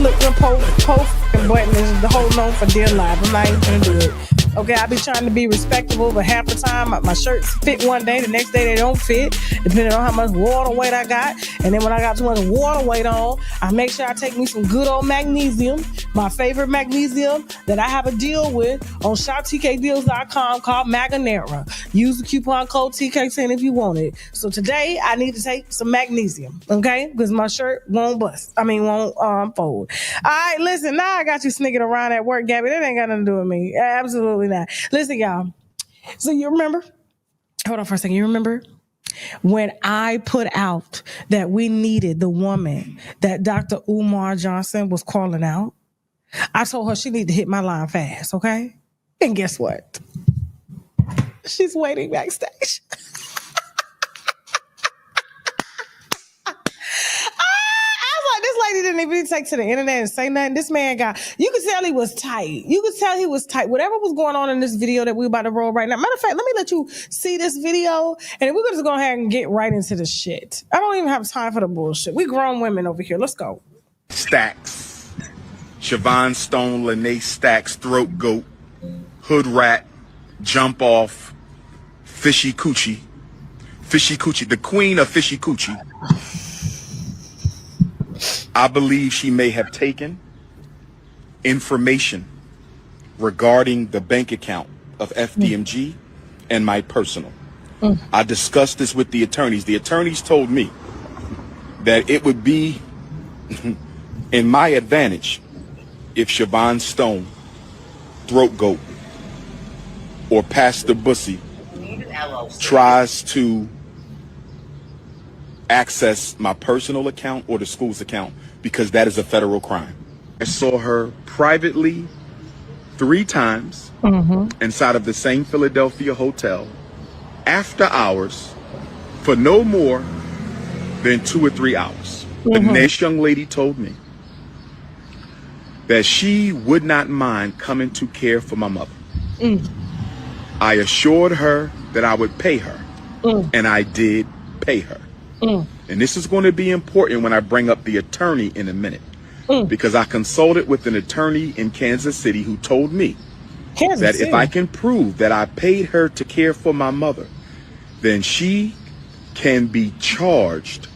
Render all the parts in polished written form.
look, the post button is the whole known for dear life. I'm not even gonna do it. Okay, I be trying to be respectable, but half the time my shirts fit one day, the next day they don't fit, depending on how much water weight I got. And then when I got too much water weight on, I make sure I take me some good old magnesium, my favorite magnesium that I have a deal with on shoptkdeals.com called Maganera. Use the coupon code TK10 if you want it. So today I need to take some magnesium, okay? Because my shirt won't won't fold. All right, listen, now I got you sneaking around at work, Gabby. That ain't got nothing to do with me. Absolutely not. Listen, y'all. So you remember? Hold on for a second. You remember when I put out that we needed the woman that Dr. Umar Johnson was calling out? I told her she needed to hit my line fast, okay? And guess what? She's waiting backstage. This lady didn't even take to the internet and say nothing. This man you could tell he was tight. You could tell he was tight. Whatever was going on in this video that we're about to roll right now. Matter of fact, let me let you see this video and we're going to go ahead and get right into the shit. I don't even have time for the bullshit. We grown women over here. Let's go. Stacks. Shavonne Stone, Lene Stacks, Throat Goat, Hood Rat, Jump Off, Fishy Coochie, the queen of Fishy Coochie. I believe she may have taken information regarding the bank account of FDMG and my personal. I discussed this with the attorneys. The attorneys told me that it would be in my advantage if Shavonne Stone, Throat Goat, or Pastor Bussy tries to access my personal account or the school's account, because that is a federal crime. I saw her privately 3 times inside of the same Philadelphia hotel after hours for no more than 2 or 3 hours. And this young lady told me that she would not mind coming to care for my mother. I assured her that I would pay her, and I did pay her. And this is going to be important when I bring up the attorney in a minute, because I consulted with an attorney in Kansas City who told me that if I can prove that I paid her to care for my mother, then she can be charged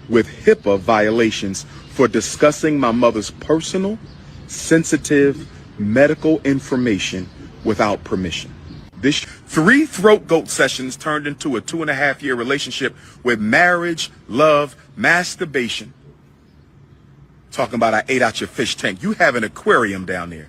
with HIPAA violations for discussing my mother's personal, sensitive medical information without permission. This 3 Throat Goat sessions turned into a 2.5-year relationship with marriage, love, masturbation. Talking about I ate out your fish tank. You have an aquarium down there.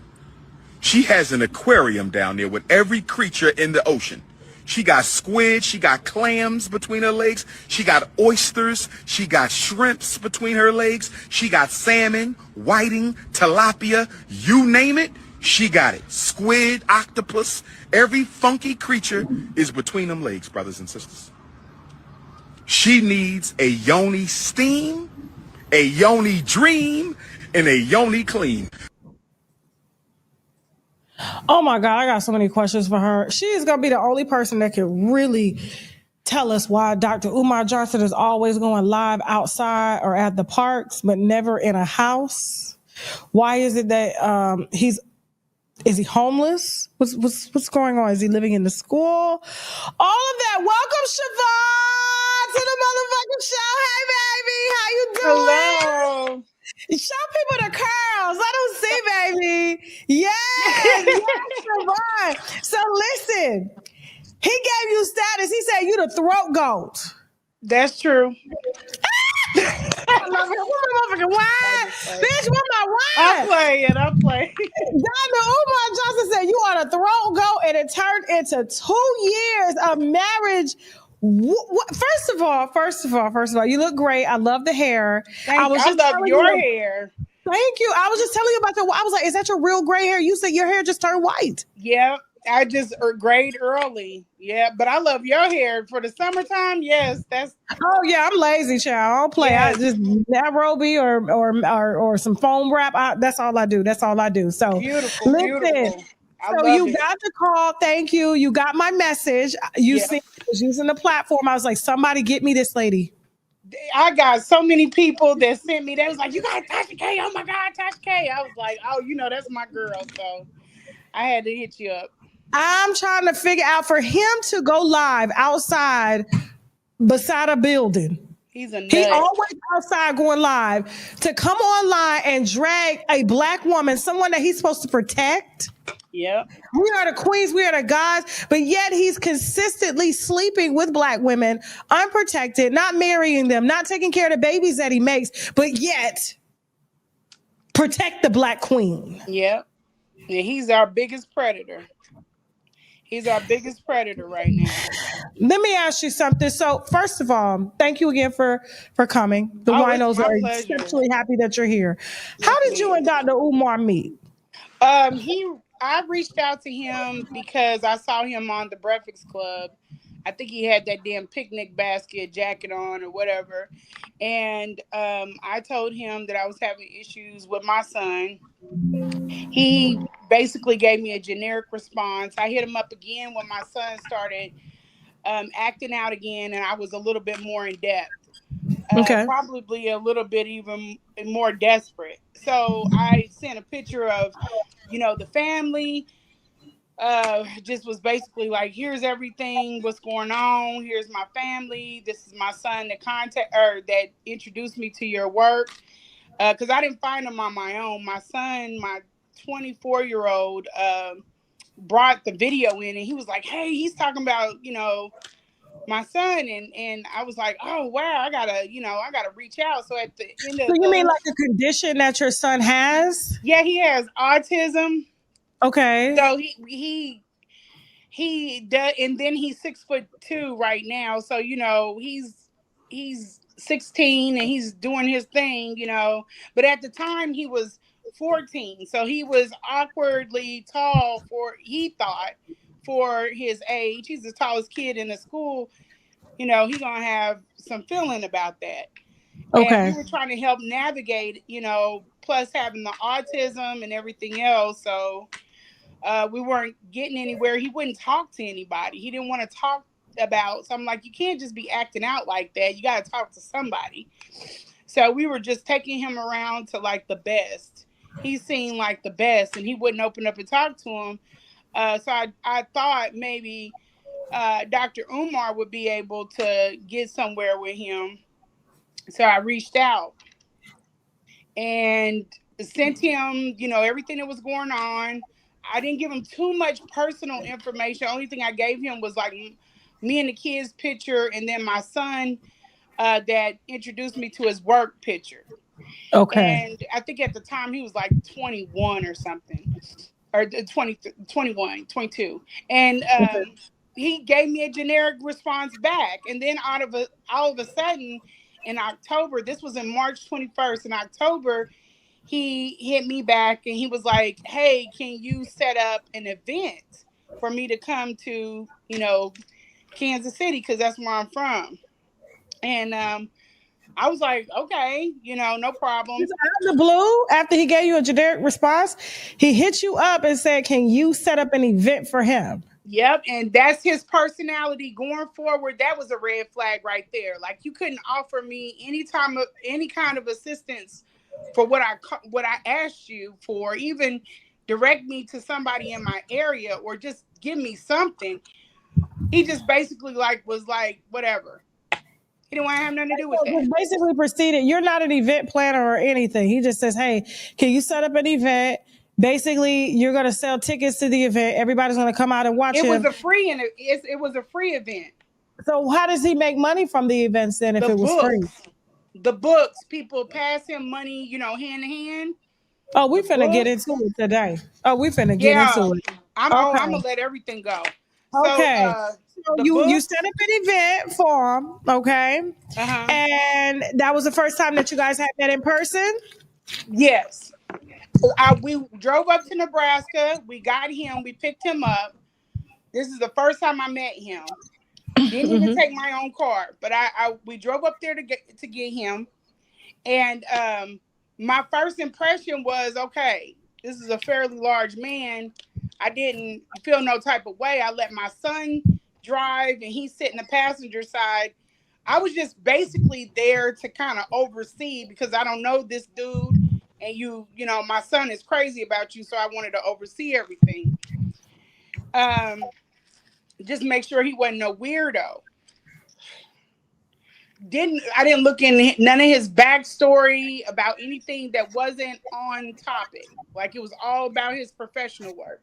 She has an aquarium down there with every creature in the ocean. She got squid, she got clams between her legs, she got oysters, she got shrimps between her legs, she got salmon, whiting, tilapia, you name it. She got it. Squid, octopus, every funky creature is between them legs, brothers and sisters. She needs a yoni steam, a yoni dream, and a yoni clean. Oh my God, I got so many questions for her. She is going to be the only person that can really tell us why Dr. Umar Johnson is always going live outside or at the parks, but never in a house. Why is it that is he homeless? What's going on? Is he living in the school? All of that. Welcome, Shavonne, to the motherfucking show. Hey, baby. How you doing? Hello. Show people the curls. Let them see, baby. Yes, Shavonne. So listen, he gave you status. He said you the throat goat. That's true. I love it. What my motherfucking wine? Bitch, what my wine? I'm playing. Dr. Umar Johnson said you are the throat goat, and it turned into 2 years of marriage. First of all, you look great. I love the hair. I love your hair. Thank you. I was just telling you about I was like, is that your real gray hair? You said your hair just turned white. Yeah, I just grayed early. Yeah, but I love your hair for the summertime. Yes, that's. Oh yeah, I'm lazy, child. I don't play. Yes. I just Nairobi or some foam wrap. That's all I do. So beautiful, beautiful. So you got the call. Thank you. You got my message. You see, I was using the platform. I was like, somebody get me this lady. I got so many people that sent me. They was like, "You got Tasha K? Oh my God, Tasha K!" I was like, "Oh, that's my girl." So I had to hit you up. I'm trying to figure out for him to go live outside beside a building. He's a He nut. always outside going live to come online and drag a black woman, someone that he's supposed to protect. Yep. We are the queens, we are the gods, but yet he's consistently sleeping with black women, unprotected, not marrying them, not taking care of the babies that he makes, but yet protect the black queen. Yep. And he's our biggest predator. He's our biggest predator right now. Let me ask you something. So, first of all, thank you again for coming. The Oh, it's winos my are pleasure. exceptionally happy that you're here. Yes, How did you ma'am. and Dr. Umar meet? I reached out to him because I saw him on the Breakfast Club. I think he had that damn picnic basket jacket on or whatever. And I told him that I was having issues with my son. He basically gave me a generic response. I hit him up again when my son started acting out again, and I was a little bit more in depth. Okay. Probably a little bit even more desperate. So I sent a picture of, the family. Just was basically like, here's everything, what's going on. Here's my family. This is my son that introduced me to your work. Because I didn't find him on my own. My son, my 24-year-old, brought the video in, and he was like, hey, he's talking about, my son, and I was like, oh wow, I gotta reach out. So at the end So of you mean like a condition that your son has? yeah, he has autism. Okay. So he does, and then he's 6'2" right now. So he's 16 and he's doing his thing, But at the time he was 14, so he was awkwardly tall he thought for his age. He's the tallest kid in the school. He's gonna have some feeling about that. And we Okay. were trying to help navigate, plus having the autism and everything else. So we weren't getting anywhere. He wouldn't talk to anybody. He didn't want to talk about. So I'm like, you can't just be acting out like that. You got to talk to somebody. So we were just taking him around to like the best. He seemed like the best, and he wouldn't open up and talk to him. So I thought maybe Dr. Umar would be able to get somewhere with him. So I reached out and sent him, everything that was going on. I didn't give him too much personal information. Only thing I gave him was like me and the kids' picture, and then my son that introduced me to his work picture. Okay. And I think at the time he was like 21 or something, or 20, 21, 22. And he gave me a generic response back. And then all of a sudden in October, this was in March 21st, in October, he hit me back and he was like, hey, can you set up an event for me to come to, Kansas City? Because that's where I'm from. And I was like, okay, no problem. Just out of the blue, after he gave you a generic response, he hit you up and said, can you set up an event for him? Yep, and that's his personality going forward. That was a red flag right there. Like, you couldn't offer me any kind of assistance for what I asked you for, even direct me to somebody in my area or just give me something. He just basically was like, whatever. He didn't want to have nothing to do with So that. just basically proceeded. You're not an event planner or anything. He just says, hey, can you set up an event? Basically, you're going to sell tickets to the event. Everybody's going to come out and watch It was him. a free and it was a free event. So how does he make money from the events then if The it was free? books, the books, people pass him money, hand to hand. Oh, we The finna get books, into it today. Oh, we finna get yeah. into it. I'm Okay. gonna let everything go. So Okay. So the you books, set up an event for him, okay? uh-huh. And that was the first time that you guys had met in person? Yes. We drove up to Nebraska. We got him. We picked him up. This is the first time I met him. Didn't even take my own car, but we drove up there to get him. And my first impression was, okay, this is a fairly large man. I didn't feel no type of way. I let my son drive, and he sit in the passenger side I was just basically there to kind of oversee, because I don't know this dude, and you know, my son is crazy about you, so I wanted to oversee everything. Just make sure he wasn't no weirdo. I didn't look in none of his backstory about anything that wasn't on topic. Like, it was all about his professional work.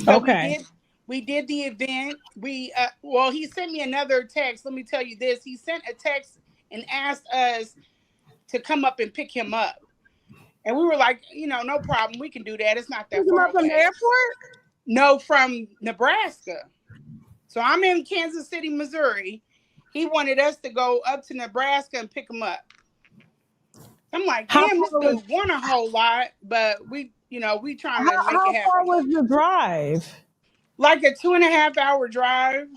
So Okay. we did the event. Well, he sent me another text. Let me tell you this. He sent a text and asked us to come up and pick him up. And we were like, you know, no problem. We can do that. It's not that far away. From the airport? No, from Nebraska. So I'm in Kansas City, Missouri. He wanted us to go up to Nebraska and pick him up. I'm like, damn, this dude won a whole lot, but we trying to make it happen. How far was the drive? Like a 2.5 hour drive.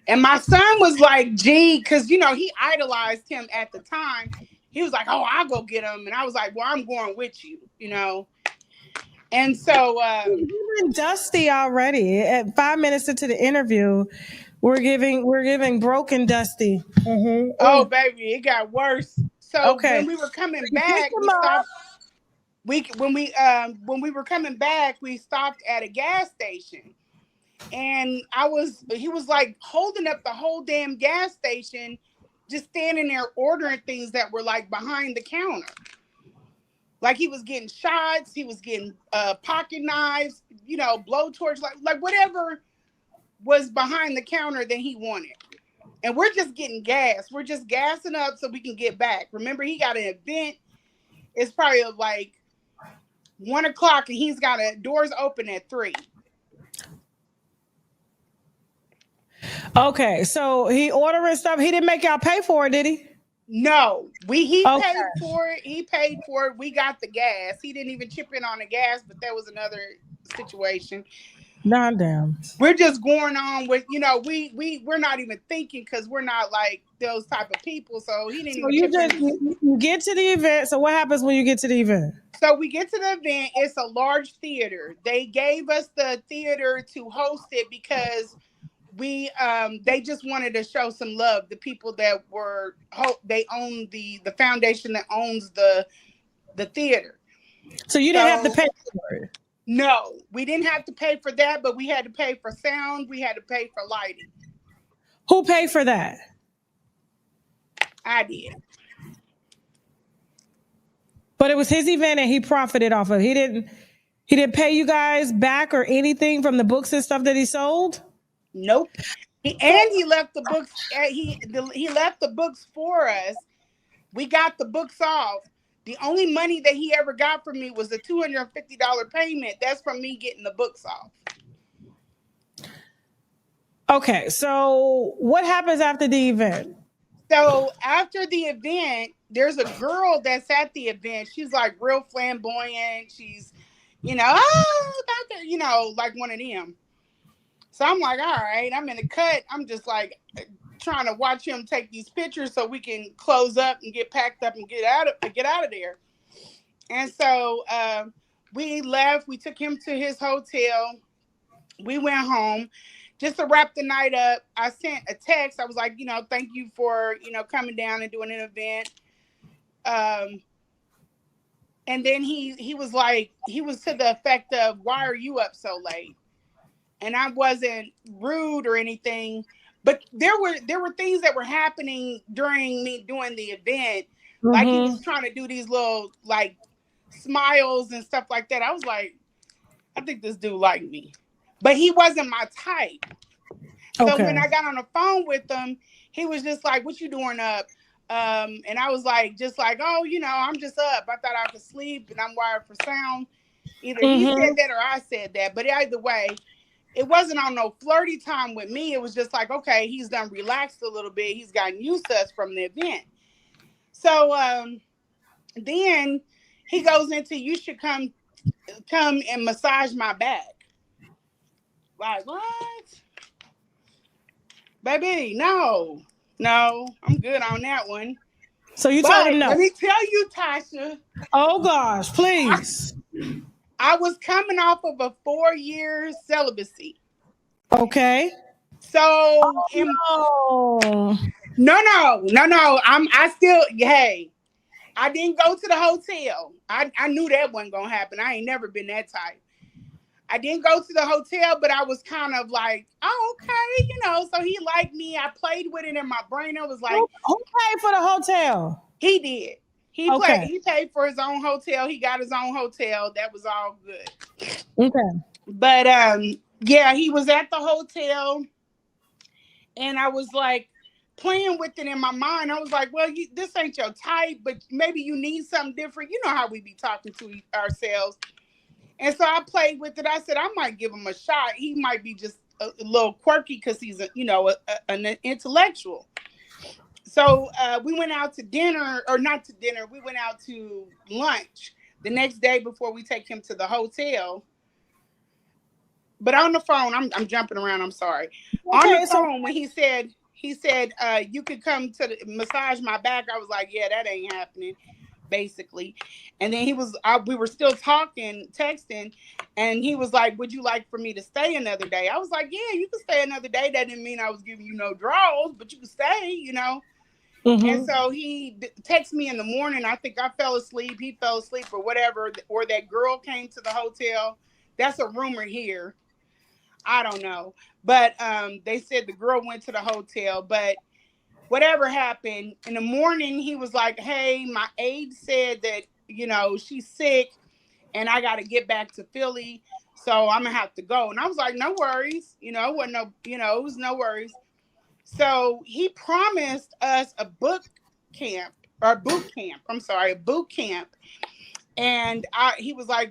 And my son was like, gee, because, you know, he idolized him at the time. He was like, oh, I'll go get him. And I was like, well, I'm going with you, you know. And so you've been dusty already. At 5 minutes into the interview, we're giving broken Dusty. Mm-hmm. Oh, baby, it got worse. So when we were coming back, we stopped. When we were coming back, we stopped at a gas station. And he was like holding up the whole damn gas station, just standing there ordering things that were like behind the counter. Like, he was getting shots, he was getting pocket knives, you know, blowtorch, like whatever was behind the counter that he wanted. And we're just getting gas. We're just gassing up so we can get back. Remember, he got an event. It's probably like 1 o'clock, and he's got doors open at 3. Okay, so he ordering stuff. He didn't make y'all pay for it, did he? No, he paid for it. He paid for it. We got the gas. He didn't even chip in on the gas, but that was another situation. Nah, damn. We're just going on with, you know, we're not even thinking, because we're not like those type of people. So he didn't. So you get to the event. So what happens when you get to the event? So we get to the event. It's a large theater. They gave us the theater to host it because they just wanted to show some love. The people that they own the foundation that owns the theater. So you didn't have to pay for it? No, we didn't have to pay for that, but we had to pay for sound. We had to pay for lighting. Who paid for that? I did. But it was his event and he profited off of it. He didn't pay you guys back or anything from the books and stuff that he sold? Nope. He left the books. He left the books for us. We got the books off. The only money that he ever got from me was the $250 payment. That's from me getting the books off. Okay, so what happens after the event? So after the event, there's a girl that's at the event. She's like real flamboyant. She's, you know, you know, like one of them. So I'm like, all right, I'm in the cut. I'm just like trying to watch him take these pictures so we can close up and get packed up and get out of there. And so we left. We took him to his hotel. We went home. Just to wrap the night up, I sent a text. I was like, you know, thank you for, you know, coming down and doing an event. And then he was like, he was to the effect of, why are you up so late? And I wasn't rude or anything, but there were things that were happening during me doing the event. Mm-hmm. Like, he was trying to do these little like smiles and stuff like that. I was like, I think this dude liked me, but he wasn't my type. So when I got on the phone with him, he was just like, what you doing up? And I was like, oh, you know, I'm just up. I thought I could sleep and I'm wired for sound. Either he said that or I said that, but either way, it wasn't on no flirty time with me. It was just like, okay, he's done relaxed a little bit. He's gotten used to us from the event. So then he goes into, you should come and massage my back. Like, what? Baby, no, I'm good on that one. So you told him no. Let me tell you, Tasha. Oh gosh, please. I was coming off of a 4-year celibacy. Okay. So no. I still, hey, I didn't go to the hotel. I knew that wasn't gonna happen. I ain't never been that type. I didn't go to the hotel, but I was kind of like, oh, okay, so he liked me. I played with it in my brain. I was like, who paid for the hotel? He did. He paid for his own hotel. He got his own hotel. That was all good. Okay. But yeah, he was at the hotel, and I was like playing with it in my mind. I was like, well, this ain't your type, but maybe you need something different. You know how we be talking to ourselves. And so I played with it. I said, I might give him a shot. He might be just a little quirky because he's an intellectual. So we went out to dinner, or not to dinner. We went out to lunch the next day before we take him to the hotel. But on the phone, I'm jumping around. I'm sorry. Okay, on the phone, when he said you could come to massage my back, I was like, yeah, that ain't happening, basically. And then we were still texting, and he was like, would you like for me to stay another day? I was like, yeah, you can stay another day. That didn't mean I was giving you no draws, but you can stay, Mm-hmm. And so he texted me in the morning. I think I fell asleep. He fell asleep or whatever, or that girl came to the hotel. That's a rumor here. I don't know. But they said the girl went to the hotel. But whatever happened, in the morning, he was like, hey, my aide said that, she's sick and I got to get back to Philly. So I'm going to have to go. And I was like, no worries. It was no worries. So he promised us a boot camp. And he was like,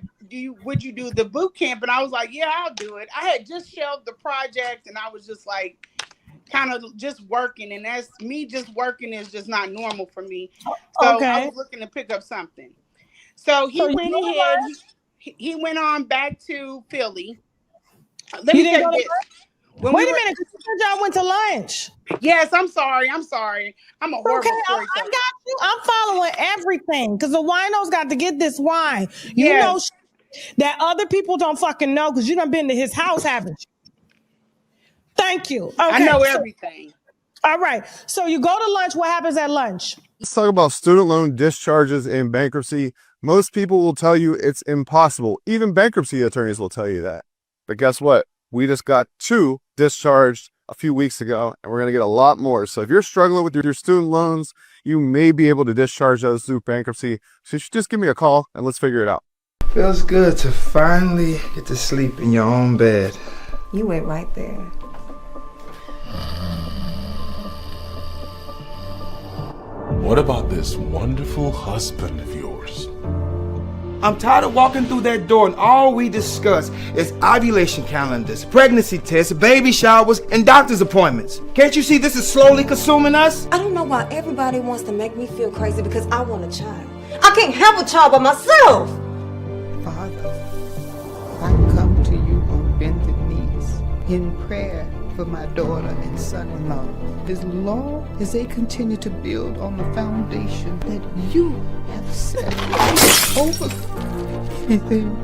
would you do the boot camp? And I was like, yeah, I'll do it. I had just shelved the project, and I was just like, kind of just working. And that's me, just working is just not normal for me. So I was looking to pick up something. So he went ahead. He went on back to Philly. Let me tell you this. Wait a minute, because you said y'all went to lunch. Yes, I'm sorry. I'm a horrible storyteller. I got you. I'm following everything because the winos got to get this wine. You know that other people don't fucking know because you done been to his house, haven't you? Thank you. Okay, I know everything. All right. So you go to lunch. What happens at lunch? Let's talk about student loan discharges in bankruptcy. Most people will tell you it's impossible. Even bankruptcy attorneys will tell you that. But guess what? We just got 2 discharged a few weeks ago, and we're going to get a lot more. So if you're struggling with your student loans, you may be able to discharge those through bankruptcy. So you should just give me a call and let's figure it out. Feels good to finally get to sleep in your own bed. You went right there. What about this wonderful husband of yours? I'm tired of walking through that door and all we discuss is ovulation calendars, pregnancy tests, baby showers, and doctor's appointments. Can't you see this is slowly consuming us? I don't know why everybody wants to make me feel crazy because I want a child. I can't have a child by myself. Father, I come to you on bended knees in prayer for my daughter and son-in-law. As long as they continue to build on the foundation that you have set over them.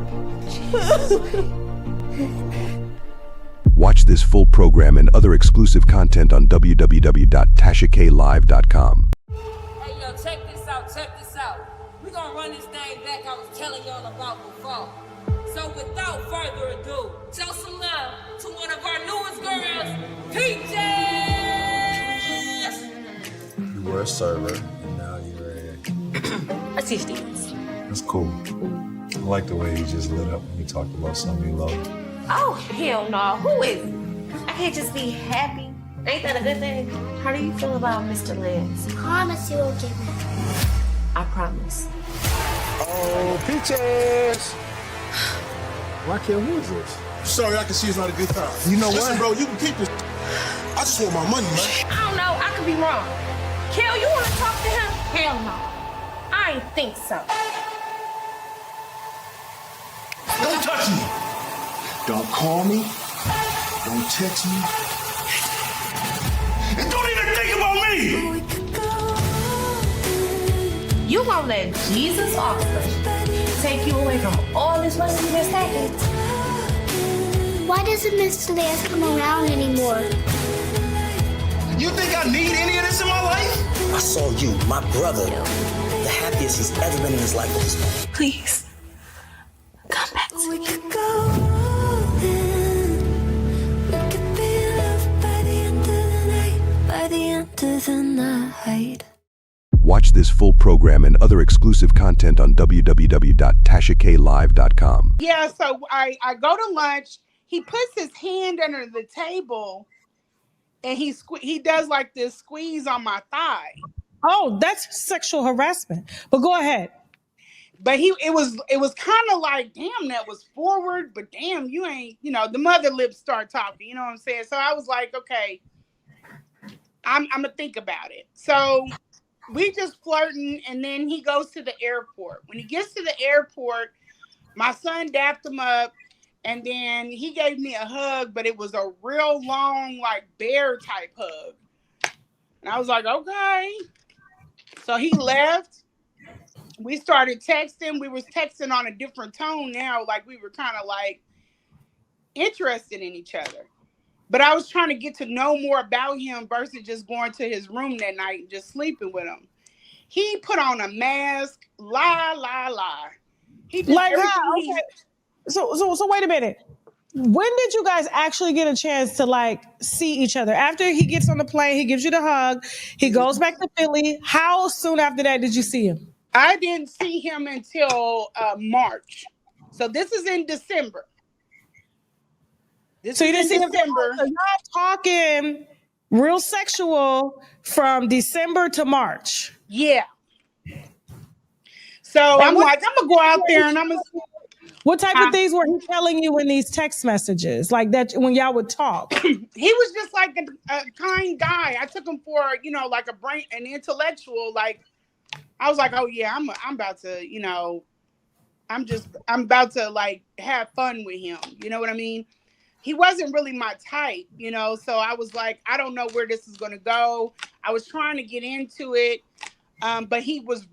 Watch this full program and other exclusive content on www.tashaklive.com. Hey, yo, check this out. We're gonna run this thing back I was telling y'all about before. So without further ado, show some love to one of our newest girls, Peaches! You were a server, and now you're I teach these. That's cool. I like the way you just lit up when you talked about something you love. Oh, hell no. Who is it? I can't just be happy. Ain't that a good thing? How do you feel about Mr. Lance? Promise you will give me. I promise. Oh, Peaches! Raquel, who is this? Sorry, I can see it's not a good time. You know Listen, what? bro, you can keep this. I just want my money, man. I don't know. I could be wrong. Kel, you want to talk to him? Hell no. I ain't think so. Don't touch me. Don't call me. Don't text me. And don't even think about me. You gonna let Jesus offer take you away from all this money you've been stacking? Why doesn't Mr. Lance come around anymore? You think I need any of this in my life? I saw you, my brother, the happiest he's ever been in his life at this point. Please, come back to me. Watch this full program and other exclusive content on www.tashaklive.com. Yeah, so I go to lunch. He puts his hand under the table, and he does like this squeeze on my thigh. Oh, that's sexual harassment. But go ahead. But it was kind of like, damn, that was forward, but damn, you ain't, the mother lips start talking, you know what I'm saying? So I was like, okay, I'm gonna think about it. So we just flirting, and then he goes to the airport. When he gets to the airport, my son dapped him up, and then he gave me a hug, but it was a real long, like bear type hug. And I was like, okay. So he left. We started texting. We was texting on a different tone now, like we were kind of like interested in each other. But I was trying to get to know more about him versus just going to his room that night and just sleeping with him. He put on a mask, lie. He just like how? Okay. So wait a minute. When did you guys actually get a chance to like see each other? After he gets on the plane, he gives you the hug, he goes back to Philly. How soon after that did you see him? I didn't see him until March. So this is in December. So you didn't see him. So y'all talking real sexual from December to March. Yeah. So I'm like, I'm gonna go out there and I'm gonna. What type of things were he telling you in these text messages, like that when y'all would talk? He was just like a kind guy. I took him for like an intellectual. Like I was like, oh yeah, I'm about to I'm about to like have fun with him. You know what I mean? He wasn't really my type, so I was like, I don't know where this is going to go. I was trying to get into it, but he was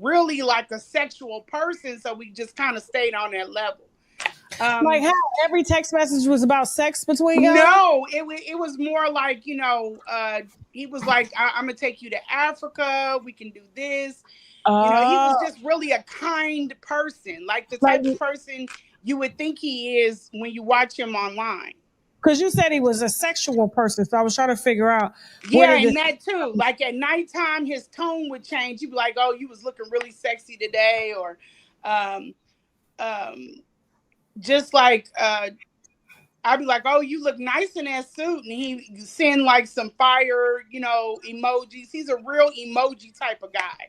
really like a sexual person, so we just kind of stayed on that level. Like how every text message was about sex between y'all? No, it was more like, he was like, I'm going to take you to Africa. We can do this. He was just really a kind person, like the type of person you would think he is when you watch him online. Because you said he was a sexual person, so I was trying to figure out. Yeah, and that too. Like at nighttime, his tone would change. You'd be like, "Oh, you was looking really sexy today," or, just like I'd be like, "Oh, you look nice in that suit," and he send like some fire, emojis. He's a real emoji type of guy.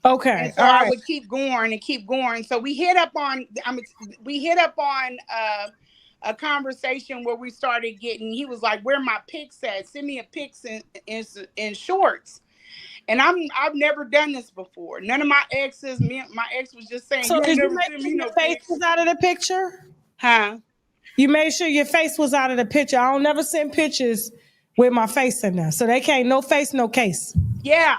Okay. And so I would keep going. So we hit up on a conversation where we started getting. He was like, "Where my pics at? Send me a pics in shorts." And I've never done this before. None of my exes. My ex was just saying. So did you make sure your face was out of the picture? Huh? You made sure your face was out of the picture. I don't never send pictures with my face in there, so they can't no face, no case. Yeah.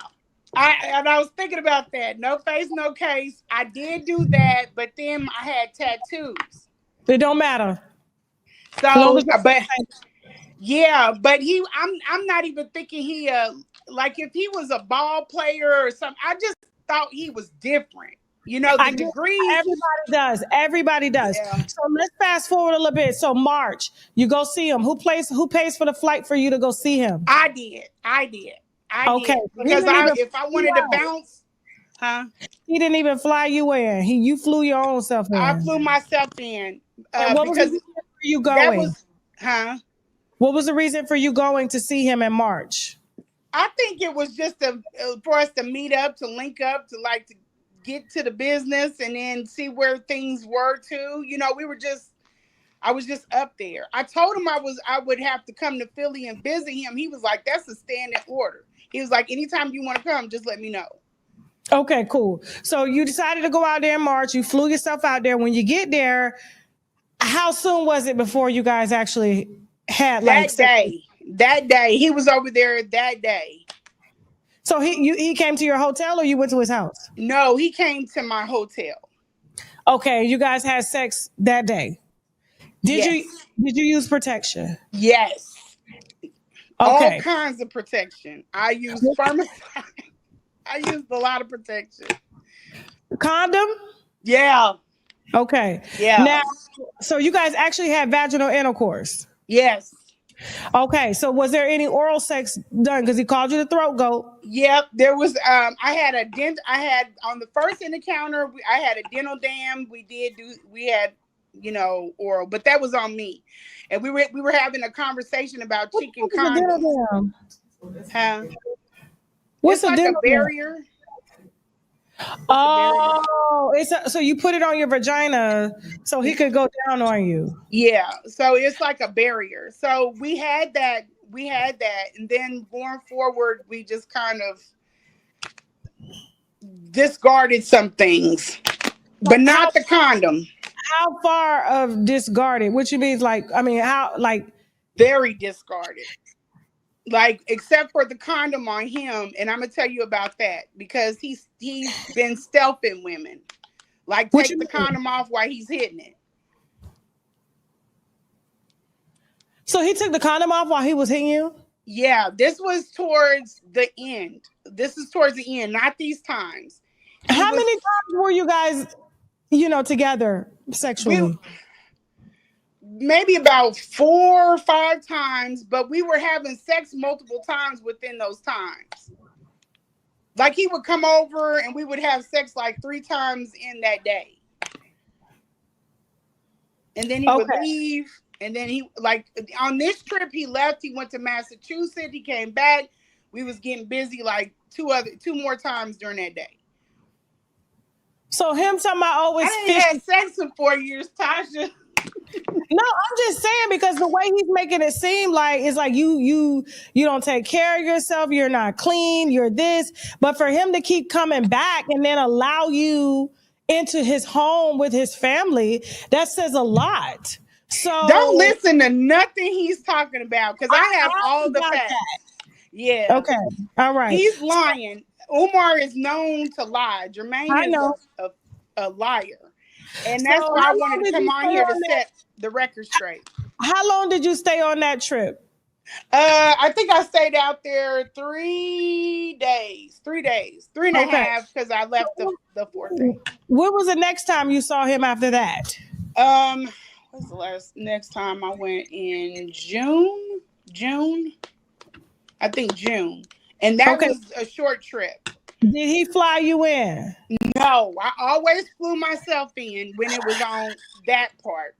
I was thinking about that. No face, no case. I did do that, but then I had tattoos. It don't matter. So, but I'm not even thinking he like if he was a ball player or something. I just thought he was different. The degree. Everybody does. Yeah. So let's fast forward a little bit. So March, you go see him. Who pays for the flight for you to go see him? I did. Okay. Because if I wanted to bounce, he didn't even fly you in. You flew your own self in. I flew myself in. What was the reason for you going? What was the reason for you going to see him in March? I think it was just for us to meet up, to link up, to get to the business and then see where things were too. I was just up there. I told him I would have to come to Philly and visit him. He was like, that's a standing order. He was like, anytime you want to come, just let me know. Okay, cool. So you decided to go out there in March. You flew yourself out there. When you get there, how soon was it before you guys actually had that day? He was over there that day. So he came to your hotel or you went to his house? No, he came to my hotel. Okay, you guys had sex that day. Did you use protection? Yes. Okay. All kinds of protection. I used spermicide. I used a lot of protection. Condom? Yeah. Okay. Yeah. Now, so you guys actually had vaginal intercourse? Yes. Okay. So was there any oral sex done? Because he called you the throat goat. Yep. There was. I had on the first encounter. I had a dental dam. We had, oral, but that was on me. And we were having a conversation about chicken condoms. Huh? What's it's like a barrier? Oh, so you put it on your vagina so he could go down on you. Yeah, so it's like a barrier. So we had that, and then going forward, we just kind of discarded some things, but not the condom. How far of discarded? Which means very discarded. Like, except for the condom on him, and I'm gonna tell you about that because he's been stealthing women. Like, take the condom off while he's hitting it. So he took the condom off while he was hitting you? Yeah, this was towards the end. Not these times. How many times were you guys, together sexually? Maybe about 4 or 5 times, but we were having sex multiple times within those times. Like, he would come over and we would have sex like 3 times in that day. And then he would leave. And then he, like, on this trip, he left. He went to Massachusetts. He came back. We was getting busy like 2 more times during that day. So him talking about always I didn't have sex in 4 years, Tasha. No, I'm just saying, because the way he's making it seem like it's like you don't take care of yourself, you're not clean, you're this. But for him to keep coming back and then allow you into his home with his family, that says a lot. So don't listen to nothing he's talking about, because I have all the facts. Yeah. Okay. All right. He's lying. Umar is known to lie. Jermaine is a liar. And that's why I wanted to come on here to set the record straight. How long did you stay on that trip? I think I stayed out there 3 days. 3 days. 3 and a half, because I left the 4th day. When was the next time you saw him after that? What's the next time I went? In June? I think June. And that was a short trip. Did he fly you in? No, I always flew myself in when it was on that part.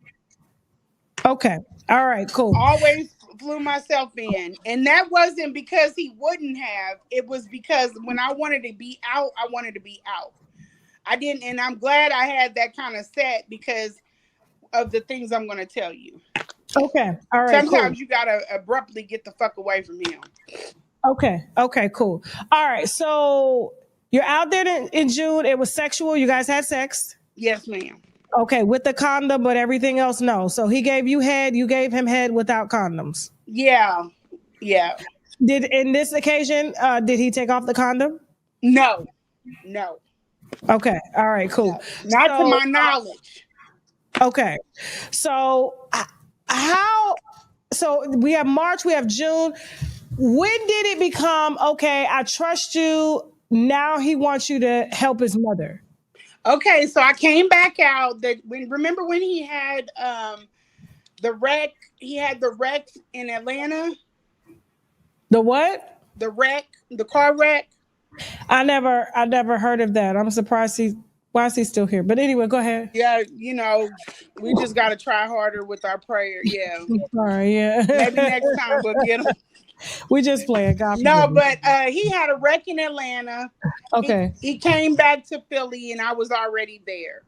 Okay. All right, cool. Always flew myself in. And that wasn't because he wouldn't have. It was because when I wanted to be out, I wanted to be out. I didn't, and I'm glad I had that kind of set because of the things I'm going to tell you. Okay. All right. Sometimes you got to abruptly get the fuck away from him. Okay, cool. All right, so you're out there in June. It was sexual. You guys had sex? Yes, ma'am. Okay, with the condom, but everything else, no. So he gave you head. You gave him head without condoms. Yeah. Did in this occasion, did he take off the condom? No. Okay. All right, cool. Not to my knowledge. Okay. So so we have March, we have June. When did it become, okay, I trust you, now he wants you to help his mother? Okay, so I came back out. Remember when he had the wreck? He had the wreck in Atlanta. The what? The wreck, the car wreck. I never heard of that. I'm surprised why is he still here? But anyway, go ahead. Yeah, we just got to try harder with our prayer. Yeah. Sorry, yeah. Maybe next time we'll get him. We just play a God. No, but he had a wreck in Atlanta. Okay. He came back to Philly and I was already there.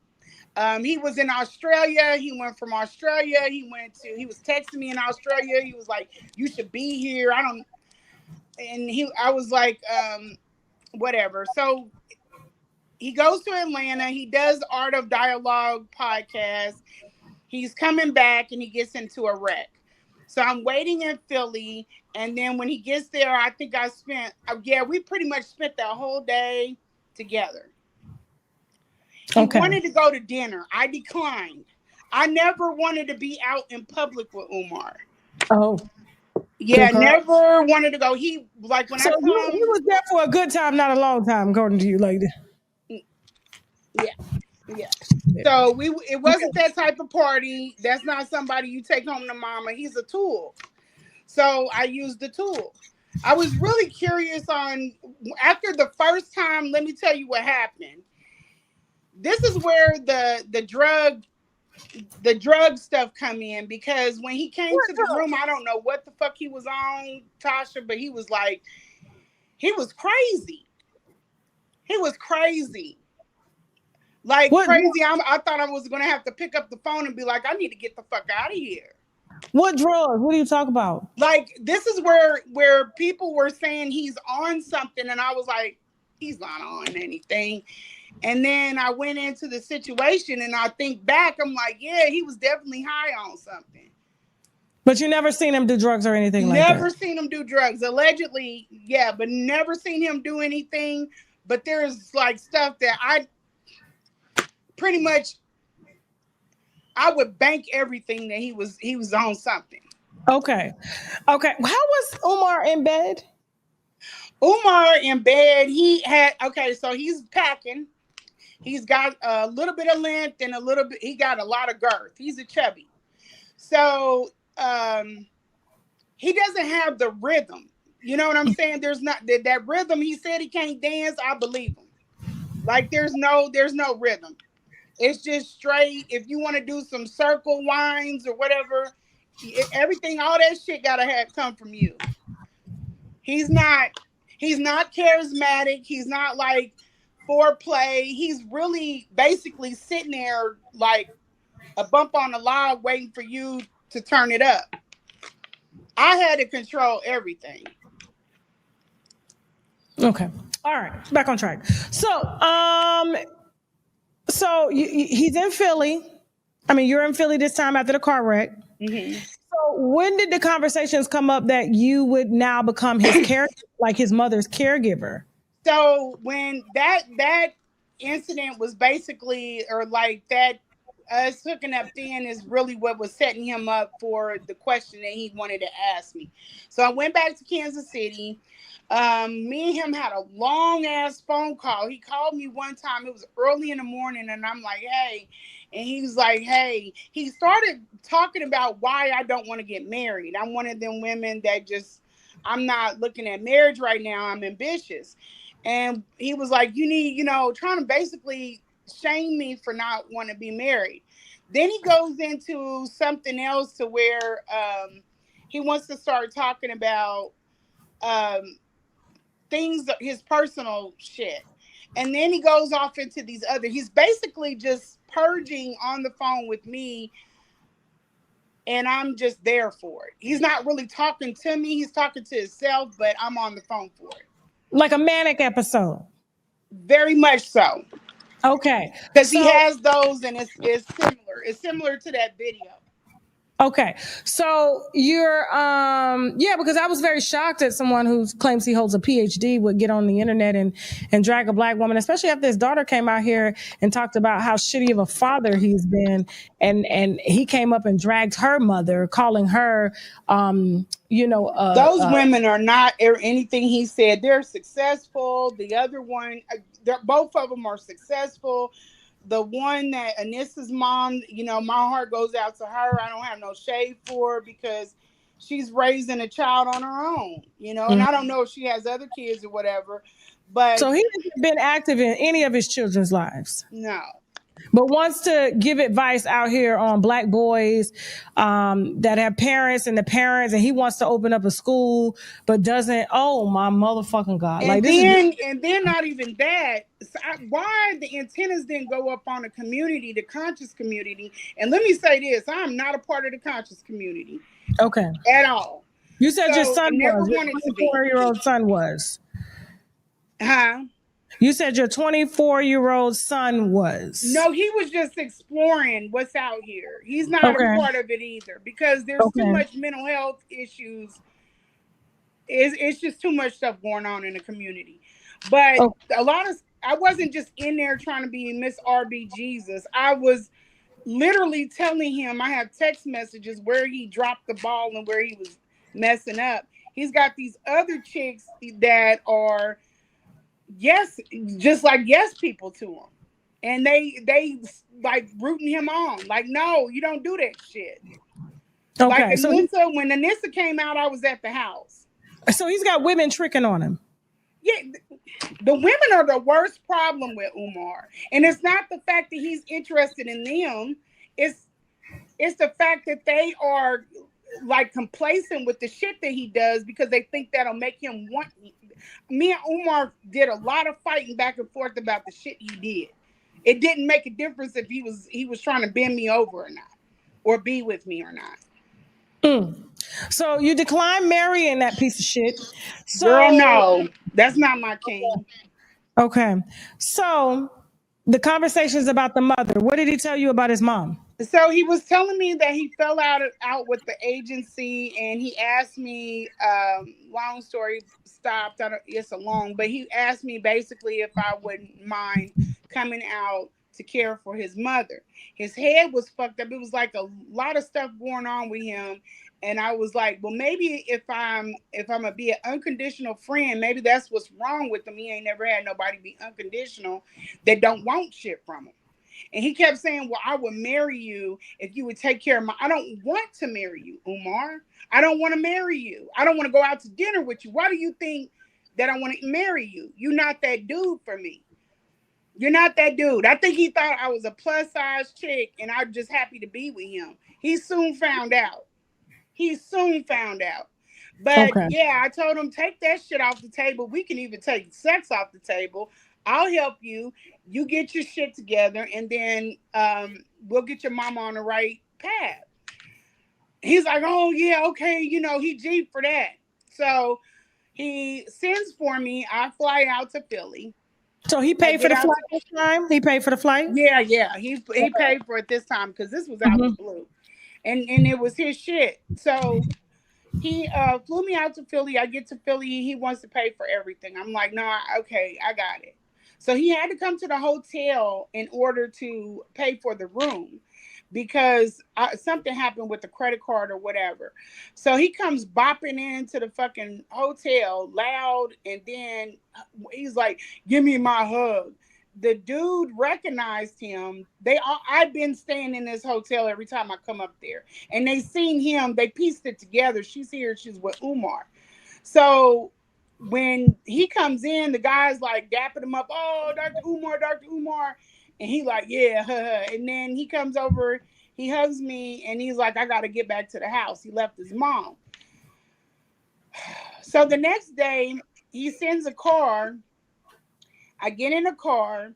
He was in Australia. He went from Australia. He was texting me in Australia. He was like, you should be here. I was like, whatever. So he goes to Atlanta. He does Art of Dialogue podcast. He's coming back and he gets into a wreck. So I'm waiting in Philly. And then when he gets there, I think we pretty much spent that whole day together. He wanted to go to dinner. I declined. I never wanted to be out in public with Umar. Oh. Yeah, never wanted to go. He like when So I he was there for a good time, not a long time, according to you, like that. Yeah. So it wasn't that type of party. That's not somebody you take home to mama. He's a tool. So I used the tool. I was really curious on after the first time, let me tell you what happened. This is where the drug stuff come in, because when he came to the room, I don't know what the fuck he was on, Tasha, but he was crazy. He was crazy. Like crazy. I thought I was going to have to pick up the phone and be like, I need to get the fuck out of here. What drugs? What do you talk about? Like, this is where people were saying he's on something, and I was like, he's not on anything. And then I went into the situation, and I think back, I'm like, yeah, he was definitely high on something. But you never seen him do drugs or anything like that? Never seen him do drugs. Allegedly, yeah, but never seen him do anything. But there's like stuff that I pretty much, I would bank everything that he was on something. Okay. How was Umar in bed? Umar in bed, so he's packing. He's got a little bit of length and he got a lot of girth. He's a chubby. So he doesn't have the rhythm. You know what I'm saying? There's not that rhythm. He said he can't dance. I believe him. Like there's no rhythm. It's just straight. If you want to do some circle winds or whatever, everything, all that shit gotta come from you. He's not charismatic. He's not like foreplay. He's really basically sitting there like a bump on a log waiting for you to turn it up. I had to control everything. Okay. All right. Back on track. So he's in Philly. I mean, you're in Philly this time after the car wreck. Mm-hmm. So when did the conversations come up that you would now become his like his mother's caregiver? So when that incident was basically, or like that, us hooking up then is really what was setting him up for the question that he wanted to ask me. So I went back to Kansas City. Me and him had a long ass phone call. He called me one time. It was early in the morning, and I'm like, hey. And he was like, hey. He started talking about why I don't want to get married. I'm one of them women that I'm not looking at marriage right now. I'm ambitious. And he was like, you need, trying to basically shame me for not wanting to be married. Then he goes into something else to where he wants to start talking about things, his personal shit. And then he goes off into these other, he's basically just purging on the phone with me, and I'm just there for it. He's not really talking to me. He's talking to himself, but I'm on the phone for it. Like a manic episode. Very much so. Okay. Because he has those, and it's similar. It's similar to that video. Okay. So you're, because I was very shocked that someone who claims he holds a PhD would get on the internet and drag a black woman, especially after his daughter came out here and talked about how shitty of a father he's been. And he came up and dragged her mother, calling her, those women are not anything he said. They're successful. The other one, both of them are successful. The one that Anissa's mom, my heart goes out to her. I don't have no shade for her because she's raising a child on her own, and I don't know if she has other kids or whatever. But so he hasn't been active in any of his children's lives. No. But wants to give advice out here on black boys that have parents, and he wants to open up a school, but doesn't. Oh my motherfucking God! And then not even that. Why the antennas didn't go up on the community, the conscious community? And let me say this: I'm not a part of the conscious community. Okay. At all. You said your son never was. Your wanted to be. 24-year-old son was. Huh? You said your 24-year-old son was. No, he was just exploring what's out here. He's not a part of it either, because there's too much mental health issues. It's just too much stuff going on in the community. But I wasn't just in there trying to be Miss RB Jesus. I was literally telling him, I have text messages where he dropped the ball and where he was messing up. He's got these other chicks that are just like yes people to him. And they like rooting him on. Like, no, you don't do that shit. Okay, Like when Anissa came out, I was at the house. So he's got women tricking on him. Yeah, the women are the worst problem with Umar. And it's not the fact that he's interested in them. It's the fact that they are like complacent with the shit that he does because they think that'll make him want. Me and Umar did a lot of fighting back and forth about the shit he did. It didn't make a difference if he was trying to bend me over or not, or be with me or not. So you decline marrying that piece of shit. So, girl, no, that's not my king. Okay. So the conversations about the mother, what did he tell you about his mom? So he was telling me that he fell out with the agency, and he asked me, long story stopped, it's a long, but he asked me basically if I wouldn't mind coming out to care for his mother. His head was fucked up. It was like a lot of stuff going on with him. And I was like, well, maybe if I'm gonna be an unconditional friend, maybe that's what's wrong with him. He ain't never had nobody be unconditional that don't want shit from him. And he kept saying, well, I would marry you if you would take care of I don't want to marry you, Umar. I don't want to marry you. I don't want to go out to dinner with you. Why do you think that I want to marry you? You're not that dude for me. You're not that dude. I think he thought I was a plus size chick and I'm just happy to be with him. He soon found out. But yeah, I told him, take that shit off the table. We can even take sex off the table. I'll help you. You get your shit together, and then we'll get your mama on the right path. He's like, oh, yeah, okay. You know, he G for that. So he sends for me. I fly out to Philly. So he paid for the flight this time? He paid for the flight? Yeah. He paid for it this time because this was out the blue. And it was his shit. So he flew me out to Philly. I get to Philly. He wants to pay for everything. I'm like, no, okay, I got it. So he had to come to the hotel in order to pay for the room because something happened with the credit card or whatever. So he comes bopping into the fucking hotel loud, and then he's like, give me my hug. The dude recognized him. I've been staying in this hotel every time I come up there, and they seen him. They pieced it together. She's here. She's with Umar. So when he comes in, the guy's like dapping him up. Oh, Dr. Umar. And he like, yeah. And then he comes over, he hugs me, and he's like, I got to get back to the house. He left his mom. So the next day, he sends a car. I get in a car,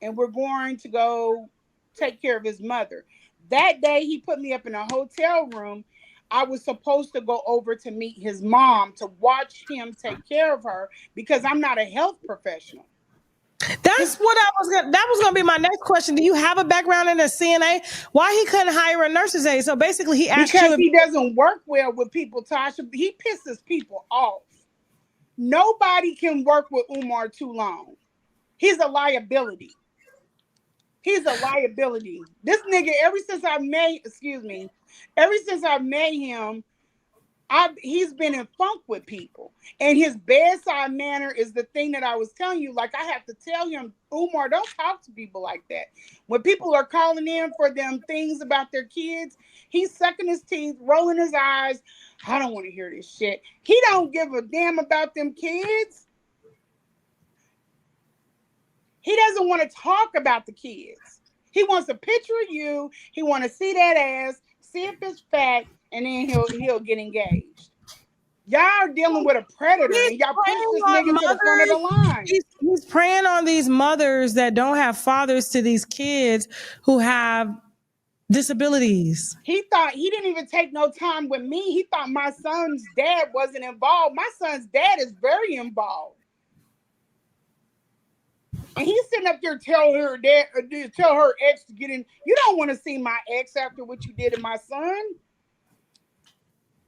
and we're going to go take care of his mother. That day, he put me up in a hotel room. I was supposed to go over to meet his mom to watch him take care of her because I'm not a health professional. That was gonna be my next question. Do you have a background in a CNA? Why he couldn't hire a nurse's aide? So basically, he asked because he doesn't work well with people, Tasha. He pisses people off. Nobody can work with Umar too long. He's a liability. This nigga, ever since I met him, he's been in funk with people. And his bedside manner is the thing that I was telling you. Like, I have to tell him, Umar, don't talk to people like that. When people are calling in for them things about their kids, he's sucking his teeth, rolling his eyes. I don't want to hear this shit. He don't give a damn about them kids. He doesn't want to talk about the kids. He wants a picture of you. He want to see that ass, see if it's fat, and then he'll get engaged. Y'all are dealing with a predator, and y'all push this nigga to the front of the line. He's preying on these mothers that don't have fathers to these kids who have disabilities. He thought he didn't even take no time with me. He thought my son's dad wasn't involved. My son's dad is very involved. And he's sitting up there telling her ex to get in. You don't want to see my ex after what you did to my son.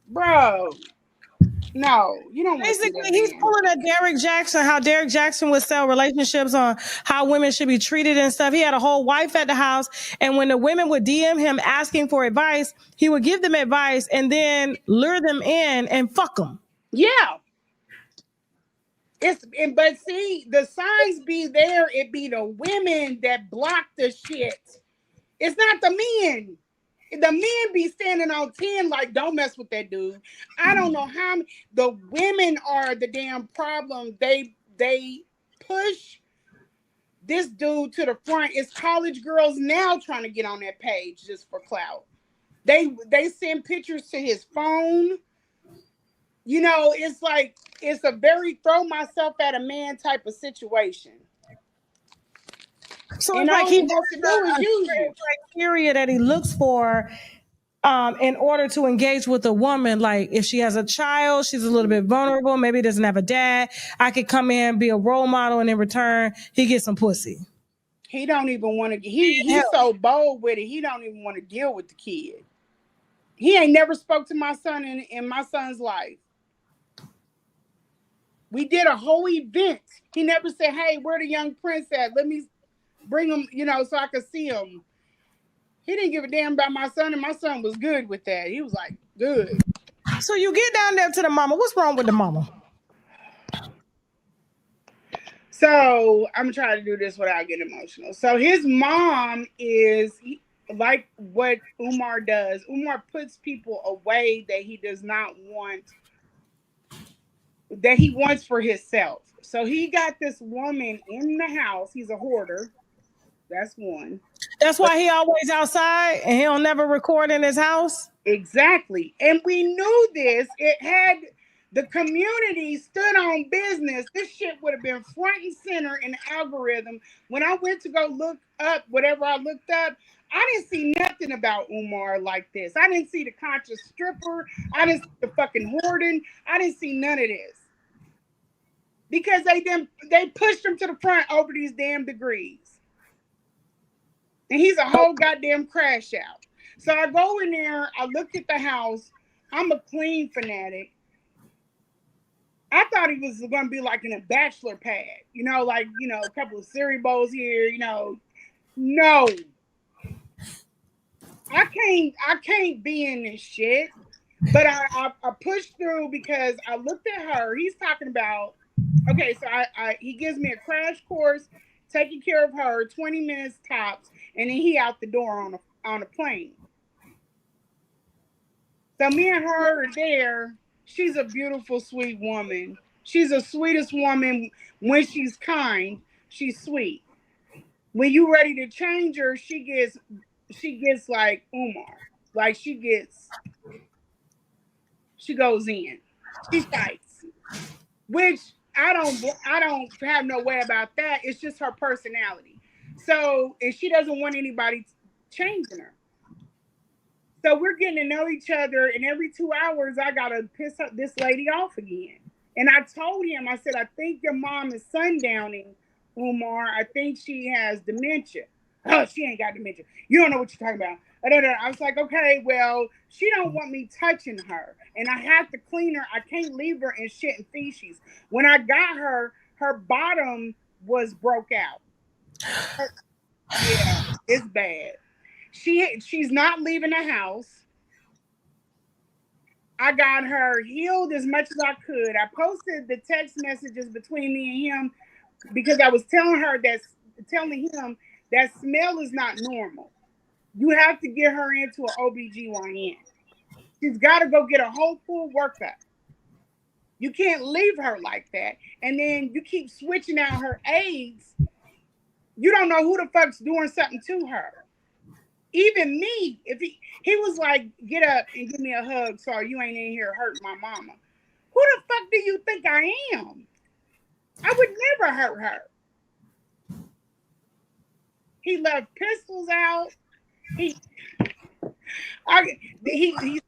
Bro. No, you don't want to see Basically, that he's man. pulling a Derek Jackson, how Derek Jackson would sell relationships on how women should be treated and stuff. He had a whole wife at the house, and when the women would DM him asking for advice, he would give them advice and then lure them in and fuck them. Yeah. But see, the signs be there. It be the women that block the shit. It's not the men. The men be standing on 10 like, don't mess with that dude. I don't know how the women are the damn problem. They push this dude to the front. It's college girls now trying to get on that page just for clout. They send pictures to his phone. You know, it's like, it's a very throw myself at a man type of situation. So and it's like all he he wants to do is use you. Criteria that he looks for in order to engage with a woman. Like if she has a child, she's a little bit vulnerable, maybe doesn't have a dad, I could come in, be a role model, and in return, he gets some pussy. He don't even want to, he's so bold with it, he don't even want to deal with the kid. He ain't never spoke to my son in my son's life. We did a whole event. He never said, hey, where the young prince at? Let me bring him, you know, so I could see him. He didn't give a damn about my son, and my son was good with that. He was like, good. So you get down there to the mama. What's wrong with the mama? So I'm trying to do this without getting emotional. So his mom is like what Umar does. Umar puts people away that he does not want, that he wants for himself. So he got this woman in the house. He's a hoarder. That's one. That's why he always outside and he'll never record in his house. Exactly. And we knew this. It had, the community stood on business. This shit would have been front and center in the algorithm. When I went to go look up whatever I looked up, I didn't see nothing about Umar like this. I didn't see the conscious stripper. I didn't see the fucking hoarding. I didn't see none of this. Because they pushed him to the front over these damn degrees. And he's a whole goddamn crash out. So I go in there, I look at the house. I'm a clean fanatic. I thought he was going to be like in a bachelor pad, you know, like, you know, a couple of cereal bowls here, you know. No. I can't be in this shit. But I pushed through because I looked at her. He's talking about, okay, so he gives me a crash course, taking care of her, 20 minutes tops, and then he out the door on a plane. So me and her are there. She's a beautiful, sweet woman. She's the sweetest woman. When she's kind, she's sweet. When you ready to change her, she gets like Umar. Like she goes in. She fights. Which I don't have no way about that. It's just her personality. So, and she doesn't want anybody changing her. So we're getting to know each other, and every 2 hours I gotta piss this lady off again. And I told him, I said, I think your mom is sundowning, Umar. I think she has dementia. Oh, she ain't got dementia. You don't know what you're talking about. I was like, okay, well, she don't want me touching her, and I have to clean her. I can't leave her in shit and feces. When I got her, her bottom was broke out. Yeah, it's bad. She's not leaving the house. I got her healed as much as I could. I posted the text messages between me and him because I was telling him that smell is not normal. You have to get her into an OBGYN. She's got to go get a whole full workup. You can't leave her like that. And then you keep switching out her aides. You don't know who the fuck's doing something to her. Even me, if he was like, get up and give me a hug, sorry, you ain't in here hurting my mama. Who the fuck do you think I am? I would never hurt her. He left pistols out. He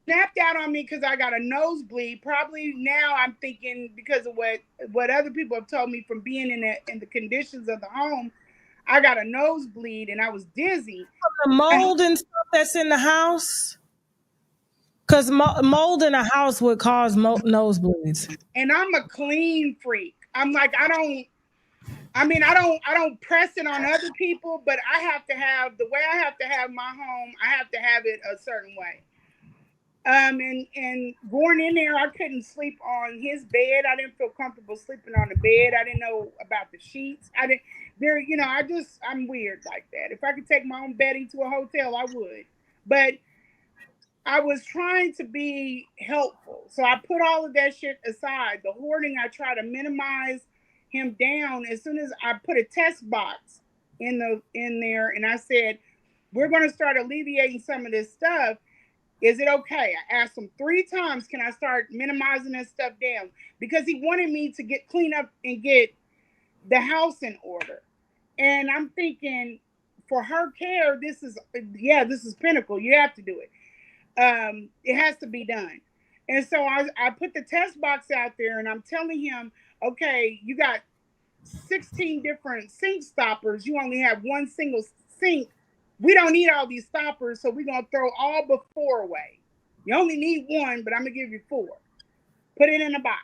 snapped out on me because I got a nosebleed. Probably now I'm thinking because of what other people have told me from being in the conditions of the home. I got a nosebleed and I was dizzy. From the mold and stuff that's in the house? Because mold in a house would cause nosebleeds. And I'm a clean freak. I'm like, I don't press it on other people, but I have to have the way I have to have my home. I have to have it a certain way. And going in there, I couldn't sleep on his bed. I didn't feel comfortable sleeping on the bed. I didn't know about the sheets. I'm weird like that. If I could take my own bedding to a hotel, I would. But I was trying to be helpful. So I put all of that shit aside. The hoarding, I try to minimize him down. As soon as I put a test box in there and I said, we're going to start alleviating some of this stuff. Is it okay? I asked him 3 times, can I start minimizing this stuff down? Because he wanted me to get clean up and get the house in order. And I'm thinking, for her care, this is pinnacle. You have to do it. It has to be done. And so I put the test box out there and I'm telling him, okay, you got 16 different sink stoppers. You only have one single sink. We don't need all these stoppers, so we're going to throw all but 4 away. You only need 1, but I'm going to give you 4. Put it in a box.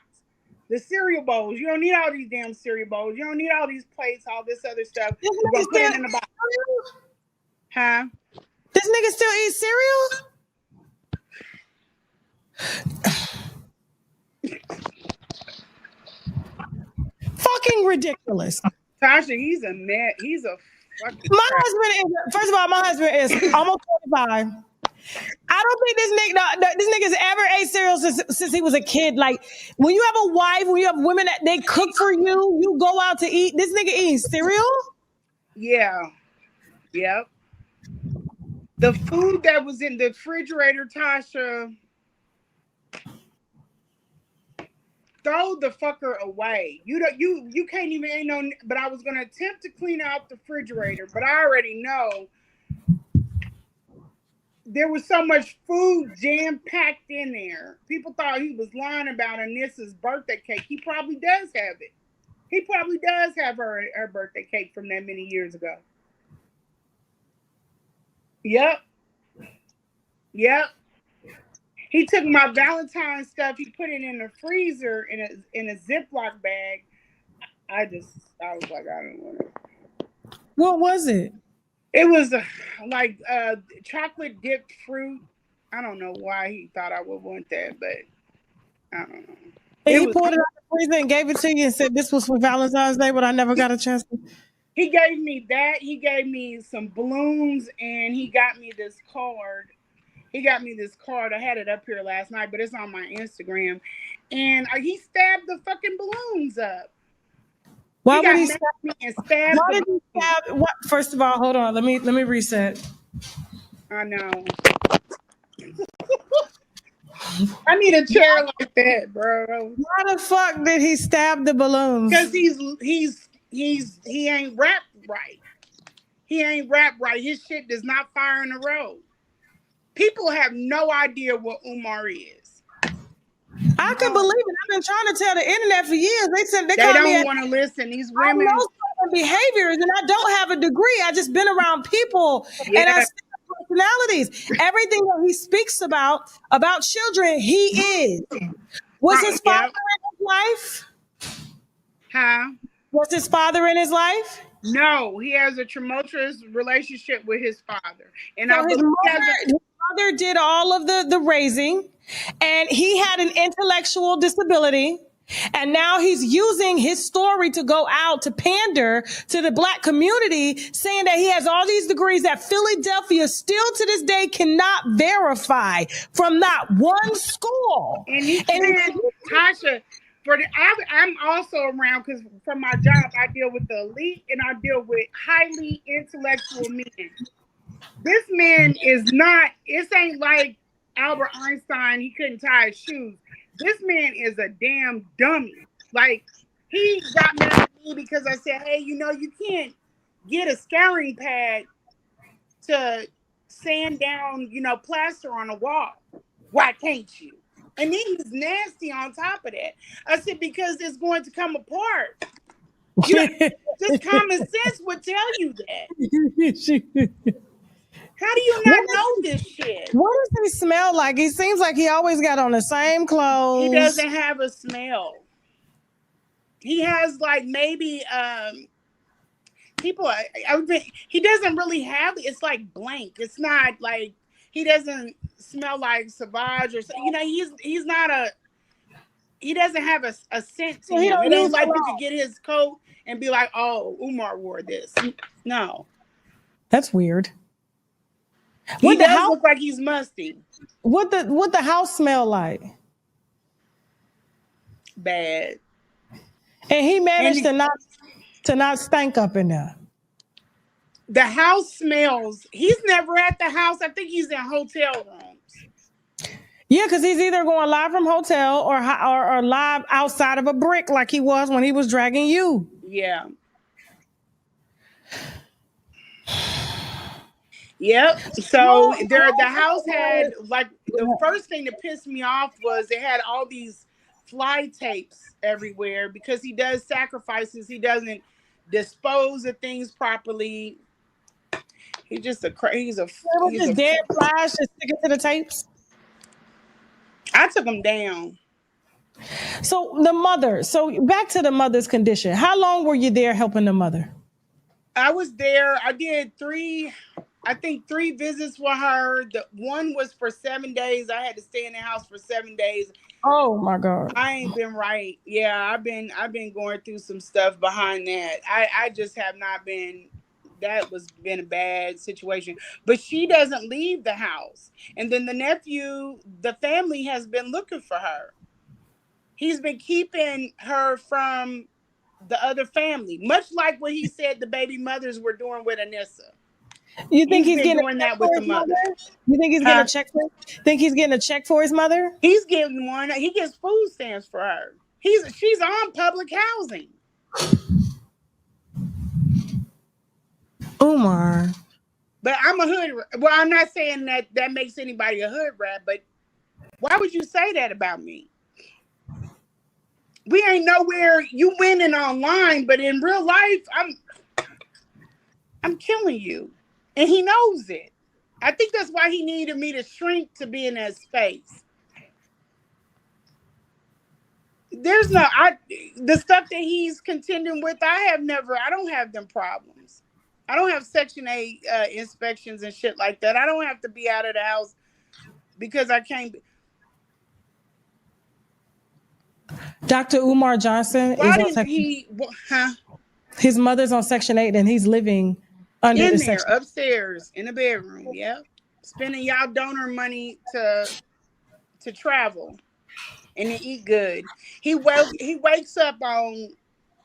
The cereal bowls, you don't need all these damn cereal bowls. You don't need all these plates, all this other stuff. We're going to put it in a box. Huh? This nigga still eat cereal? Fucking ridiculous. Tasha, he's a man. He's a fucking husband is, first of all, my husband is almost 25. I don't think this nigga's ever ate cereal since he was a kid. Like, when you have a wife, when you have women that they cook for you, you go out to eat. This nigga eating cereal? Yeah. Yep. The food that was in the refrigerator, Tasha, throw the fucker away. You can't even, ain't no, but I was going to attempt to clean out the refrigerator, but I already know there was so much food jam-packed in there. People thought he was lying about Anissa's birthday cake. He probably does have it. He probably does have her birthday cake from that many years ago. Yep. He took my Valentine's stuff. He put it in the freezer in a Ziploc bag. I was like, I don't want it. What was it? It was like chocolate dipped fruit. I don't know why he thought I would want that, but I don't know. He poured it out the freezer and gave it to you and said this was for Valentine's Day, but I never got a chance to. He gave me that. He gave me some balloons, and he got me this card. I had it up here last night, but it's on my Instagram. And he stabbed the fucking balloons up. Why would he stab me and stab? Why did he stab? What? First of all, hold on. Let me reset. I know. I need a chair like that, bro. Why the fuck did he stab the balloons? Because he ain't rapped right. He ain't rapped right. His shit does not fire in a row. People have no idea what Umar is. I can believe it. I've been trying to tell the internet for years. They don't want to listen. These women I know certain behaviors, and I don't have a degree. I just been around people, and I see personalities. Everything that he speaks about children, he is. Was his father in his life? Huh? Was his father in his life? No, he has a tumultuous relationship with his father, and so his mother did all of the raising, and he had an intellectual disability, and now he's using his story to go out to pander to the Black community, saying that he has all these degrees that Philadelphia still to this day cannot verify from not one school. And he said, Tasha, I'm also around because for my job, I deal with the elite and I deal with highly intellectual men. This man is not, it ain't like Albert Einstein, he couldn't tie his shoes. This man is a damn dummy. Like, he got mad at me because I said, hey, you can't get a scouring pad to sand down, plaster on a wall. Why can't you? And then he's nasty on top of that. I said, because it's going to come apart. Just common sense would tell you that. How do you not know this shit? What does he smell like? He seems like he always got on the same clothes. He doesn't have a smell. He has like maybe people. He doesn't really have. It's like blank. It's not like he doesn't smell like Savage or you know. He's not a. He doesn't have a scent to him. It ain't like you could get his coat and be like, "Oh, Umar wore this." No, that's weird. He does look like he's musty. What the house smell like? Bad. And he managed to not stank up in there. The house smells. He's never at the house. I think he's in hotel rooms. Yeah, because he's either going live from hotel or live outside of a brick like he was when he was dragging you. Yeah. Yep. So the house had like the first thing that pissed me off was it had all these fly tapes everywhere because he does sacrifices. He doesn't dispose of things properly. He's just a dead flies just sticking to the tapes. I took him down. So back to the mother's condition. How long were you there helping the mother? I was there. I did three visits with her. The one was for 7 days. I had to stay in the house for 7 days. Oh my God. I ain't been right. Yeah, I've been going through some stuff behind that. I just have not been. That was been a bad situation. But she doesn't leave the house. And then the family has been looking for her. He's been keeping her from the other family, much like what he said the baby mothers were doing with Anissa. You think he's getting doing that with the mother? You think he's getting a check for? Think he's getting a check for his mother? He's getting one. He gets food stamps for her. She's on public housing. Umar. But I'm a hood. Well, I'm not saying that makes anybody a hood rat, but why would you say that about me? We ain't nowhere. You winning online, but in real life, I'm killing you. And he knows it. I think that's why he needed me to shrink to be in that space. The stuff that he's contending with, I don't have them problems. I don't have Section 8 inspections and shit like that. I don't have to be out of the house because I can't. Dr. Umar Johnson his mother's on Section 8 and he's living under the section. Upstairs in the bedroom. Yep. Spending y'all donor money to travel and to eat good. He wakes up on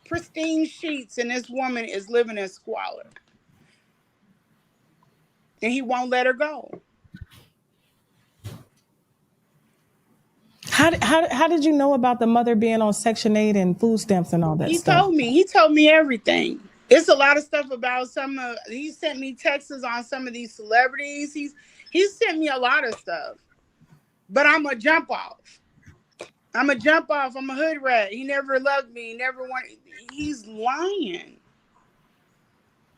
pristine sheets and this woman is living in squalor. And he won't let her go. How did you know about the mother being on Section 8 and food stamps and all that stuff? He told me everything. It's a lot of stuff about he sent me texts on some of these celebrities. He sent me a lot of stuff. But I'm a jump off. I'm a hood rat. He never loved me. He never wanted. He's lying.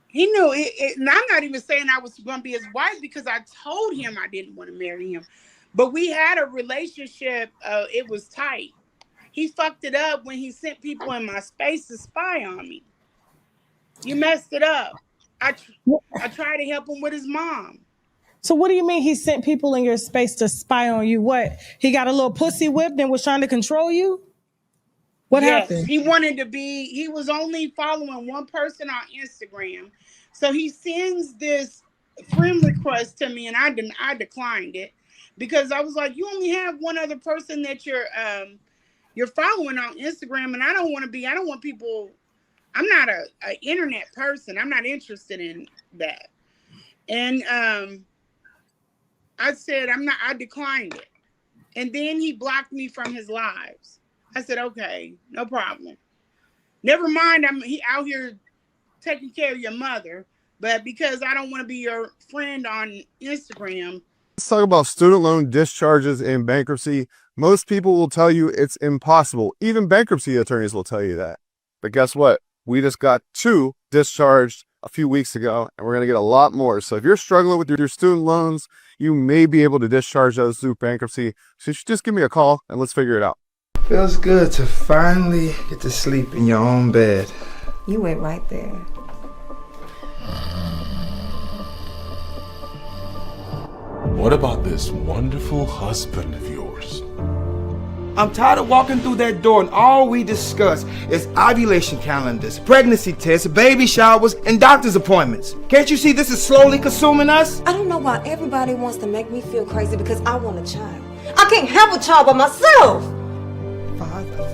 He knew it. And I'm not even saying I was going to be his wife because I told him I didn't want to marry him. But we had a relationship. It was tight. He fucked it up when he sent people in my space to spy on me. You messed it up. I tried to help him with his mom. So what do you mean he sent people in your space to spy on you? What? He got a little pussy whipped and was trying to control you? What happened? He was only following one person on Instagram. So he sends this friend request to me and I declined it because I was like, you only have one other person that you're following on Instagram and I don't want people. I'm not a internet person. I'm not interested in that. And I said, I declined it. And then he blocked me from his lives. I said, okay, no problem. Never mind, he out here taking care of your mother, but because I don't want to be your friend on Instagram. Let's talk about student loan discharges in bankruptcy. Most people will tell you it's impossible. Even bankruptcy attorneys will tell you that. But guess what? We just got 2 discharged a few weeks ago, and we're going to get a lot more. So if you're struggling with your student loans, you may be able to discharge those through bankruptcy. So you should just give me a call and let's figure it out. Feels good to finally get to sleep in your own bed. You went right there. What about this wonderful husband of yours? I'm tired of walking through that door and all we discuss is ovulation calendars, pregnancy tests, baby showers, and doctor's appointments. Can't you see this is slowly consuming us? I don't know why everybody wants to make me feel crazy because I want a child. I can't have a child by myself. Father,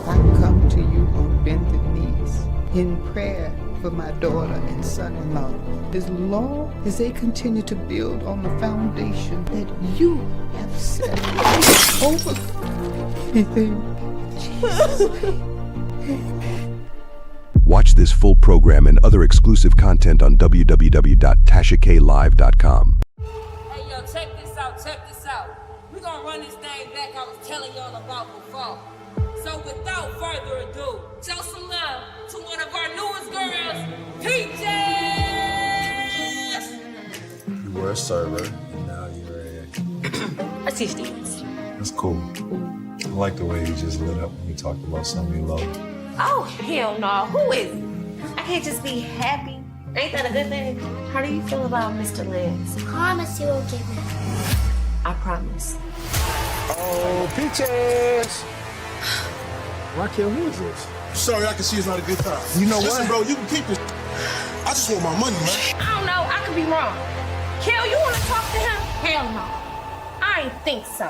I come to you on bended knees in prayer for my daughter and son-in-law. As long as they continue to build on the foundation that you have set over anything. Watch this full program and other exclusive content on www.tashaklive.com. Hey, yo, check this out, check this out. We're gonna run this thing back I was telling y'all about before. So without further ado, show some love to one of our newest girls, Peaches! You were a server, and now you're I teach these. That's cool. I like the way you just lit up when you talked about somebody you love. Oh, hell no. Who is it? I can't just be happy. Ain't that a good thing? How do you feel about Mr. Liz? Promise you will give me. I promise. Oh, Peaches! Raquel, who is this? Sorry, I can see it's not a good time. You know Listen, what? bro, you can keep this. I just want my money, man. I don't know. I could be wrong. Kel, you want to talk to him? Hell no. I ain't think so.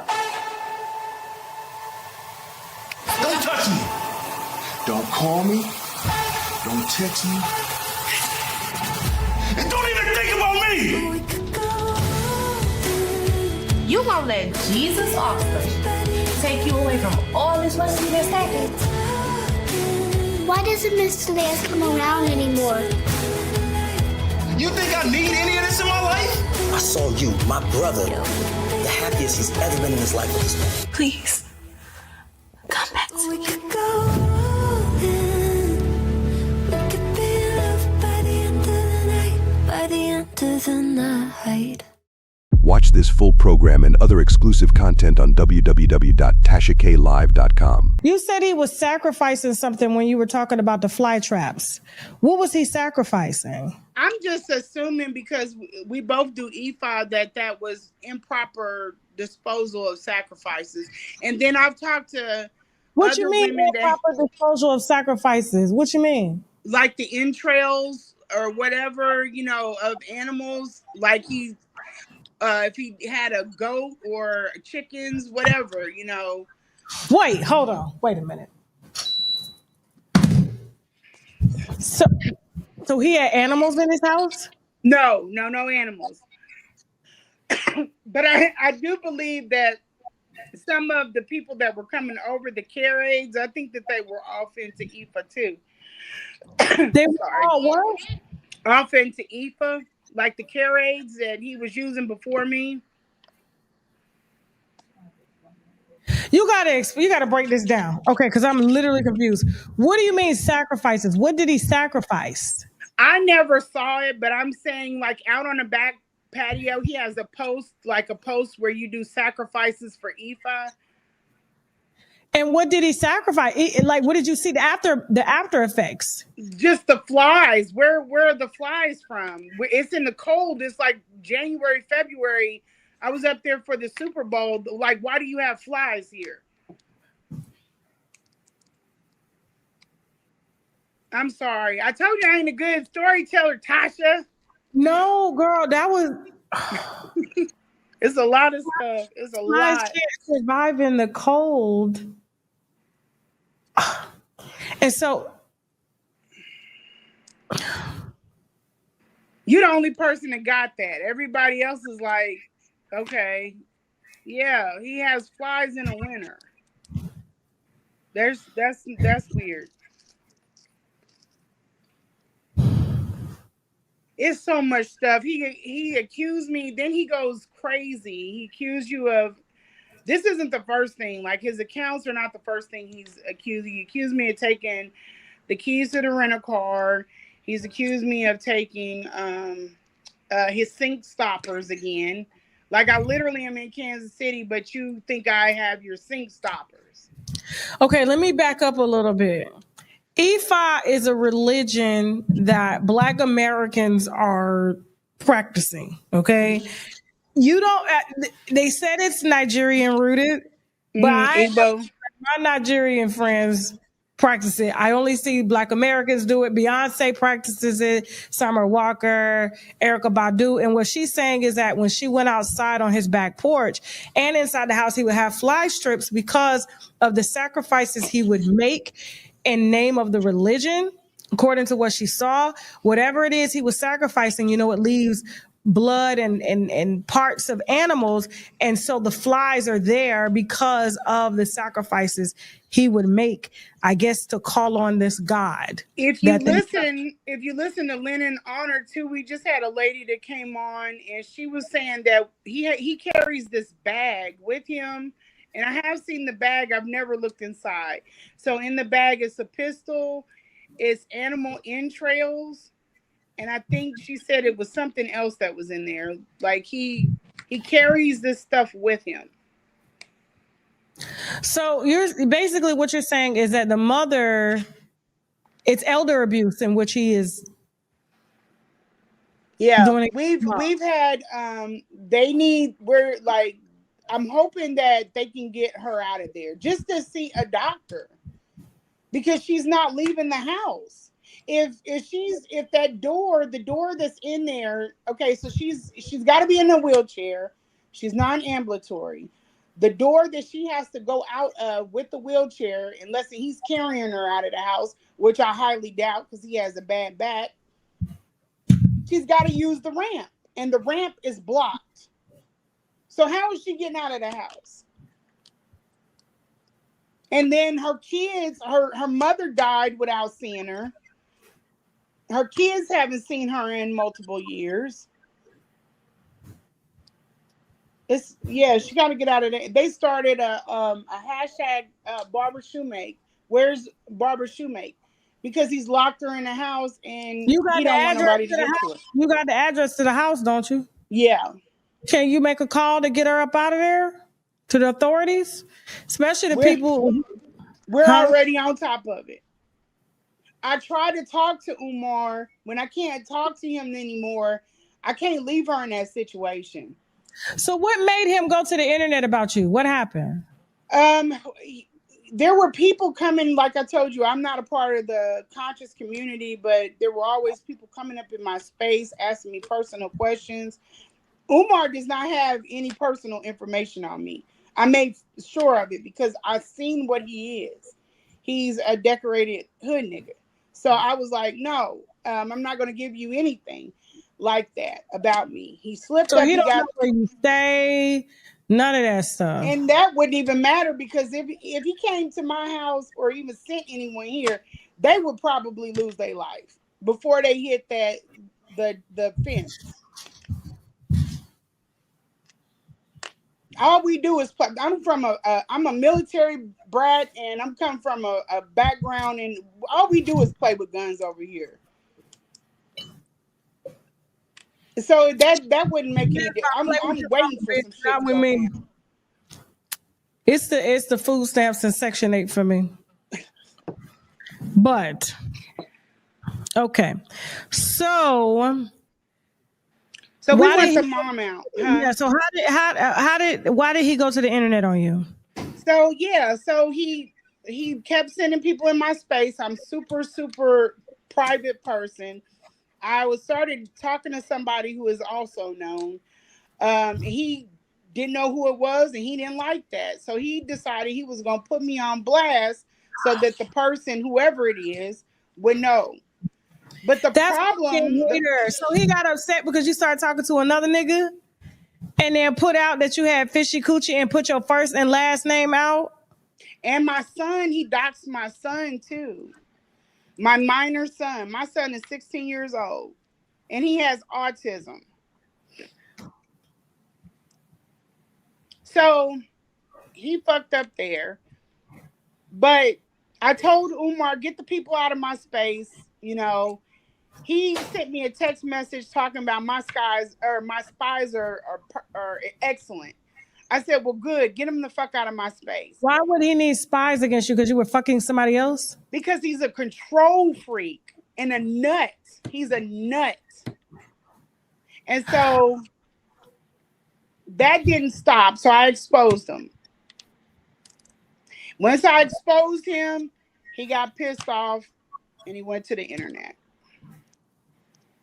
Don't touch me. Don't call me. Don't text me. And don't even think about me. You gonna let Jesus Oscar take you away from all this money you've been stacking? Why doesn't Mr. Lance come around anymore? You think I need any of this in my life? I saw you, my brother, the happiest he's ever been in his life with this man. Please, come back to me. Watch this full program and other exclusive content on www.tashaklive.com. You said he was sacrificing something when you were talking about the fly traps. What was he sacrificing? I'm just assuming because we both do EFA that was improper disposal of sacrifices. And then I've talked to What you mean improper disposal of sacrifices? What you mean? Like the entrails or whatever, of animals. Like if he had a goat or chickens, whatever, Wait, hold on. Wait a minute. So he had animals in his house? No animals. But I do believe that some of the people that were coming over the care aides, I think that they were off into EFA too. They were all what? Off into EFA, like the care aides that he was using before me. You gotta break this down, okay? Because I'm literally confused. What do you mean sacrifices? What did he sacrifice? I never saw it, but I'm saying like out on the back patio, he has a post where you do sacrifices for EFA. And what did he sacrifice? What did you see the after effects? Just the flies. Where are the flies from? It's in the cold. It's like January, February. I was up there for the Super Bowl. Like, why do you have flies here? I'm sorry. I told you I ain't a good storyteller, Tasha. No, girl, that was... It's a lot of stuff. It's a lot. Flies can't survive in the cold. And so... You're the only person that got that. Everybody else is like, okay, yeah, he has flies in the winter. That's weird. It's so much stuff. He accused me, then he goes crazy. He accused you of, this isn't the first thing. Like, his accounts are not the first thing he's accused. He accused me of taking the keys to the rental car. He's accused me of taking his sink stoppers again. Like I literally am in Kansas City, but you think I have your sink stoppers. Okay, let me back up a little bit. Ifa is a religion that Black Americans are practicing. Okay, you don't. They said it's Nigerian rooted, but Igbo. my Nigerian friends practice it. I only see Black Americans do it. Beyonce practices it. Summer Walker, Erykah Badu, and what she's saying is that when she went outside on his back porch and inside the house, he would have fly strips because of the sacrifices he would make in name of the religion. According to what she saw, whatever it is he was sacrificing, it leaves blood and parts of animals. And so the flies are there because of the sacrifices he would make, I guess, to call on this God. If you listen to Lennon Honor too, we just had a lady that came on and she was saying that he carries this bag with him. And I have seen the bag. I've never looked inside. So in the bag is a pistol, it's animal entrails, and I think she said it was something else that was in there. Like he carries this stuff with him. So basically what you're saying is that the mother, it's elder abuse in which he is. Yeah, doing we've had I'm hoping that they can get her out of there just to see a doctor because she's not leaving the house. If the door that's in there, okay, so she's got to be in a wheelchair. She's non-ambulatory. The door that she has to go out of with the wheelchair, unless he's carrying her out of the house, which I highly doubt because he has a bad back, she's got to use the ramp, and the ramp is blocked. So how is she getting out of the house? And then her kids, her mother died without seeing her. Her kids haven't seen her in multiple years. She got to get out of there. They started a hashtag Barbara Shoemake. Where's Barbara Shoemake? Because he's locked her in the house and you got he the don't want address nobody to to the get house. to it. You got the address to the house, don't you? Yeah. Can you make a call to get her up out of there to the authorities, especially the people? We're already on top of it. I tried to talk to Umar. When I can't talk to him anymore, I can't leave her in that situation. So what made him go to the internet about you? What happened? There were people coming, like I told you, I'm not a part of the conscious community, but there were always people coming up in my space, asking me personal questions. Umar does not have any personal information on me. I made sure of it because I've seen what he is. He's a decorated hood nigga. So I was like, no, I'm not going to give you anything like that about me. He slipped up. So he don't know where you stay, none of that stuff. And that wouldn't even matter because if he came to my house or even sent anyone here, they would probably lose their life before they hit the fence. All we do is play. I'm a military brat, and I'm coming from a background, and all we do is play with guns over here. So that wouldn't make any difference. I'm waiting for some shit to go down. It's the food stamps and Section 8 for me. But okay, so we want the mom out. Huh? Yeah. So why did he go to the internet on you? So he kept sending people in my space. I'm super private person. I started talking to somebody who is also known. He didn't know who it was, and he didn't like that. So he decided he was going to put me on blast so that the person, whoever it is, would know. But that's problem. So he got upset because you started talking to another nigga, and then put out that you had fishy coochie and put your first and last name out. And my son, he doxed my son too. My minor son. My son is 16 years old, and he has autism. So he fucked up there. But I told Umar, get the people out of my space, He sent me a text message talking about my spies are excellent. I said, well, good. Get him the fuck out of my space. Why would he need spies against you? Because you were fucking somebody else? Because he's a control freak and a nut. He's a nut. And so that didn't stop. So I exposed him. Once I exposed him, he got pissed off and he went to the internet.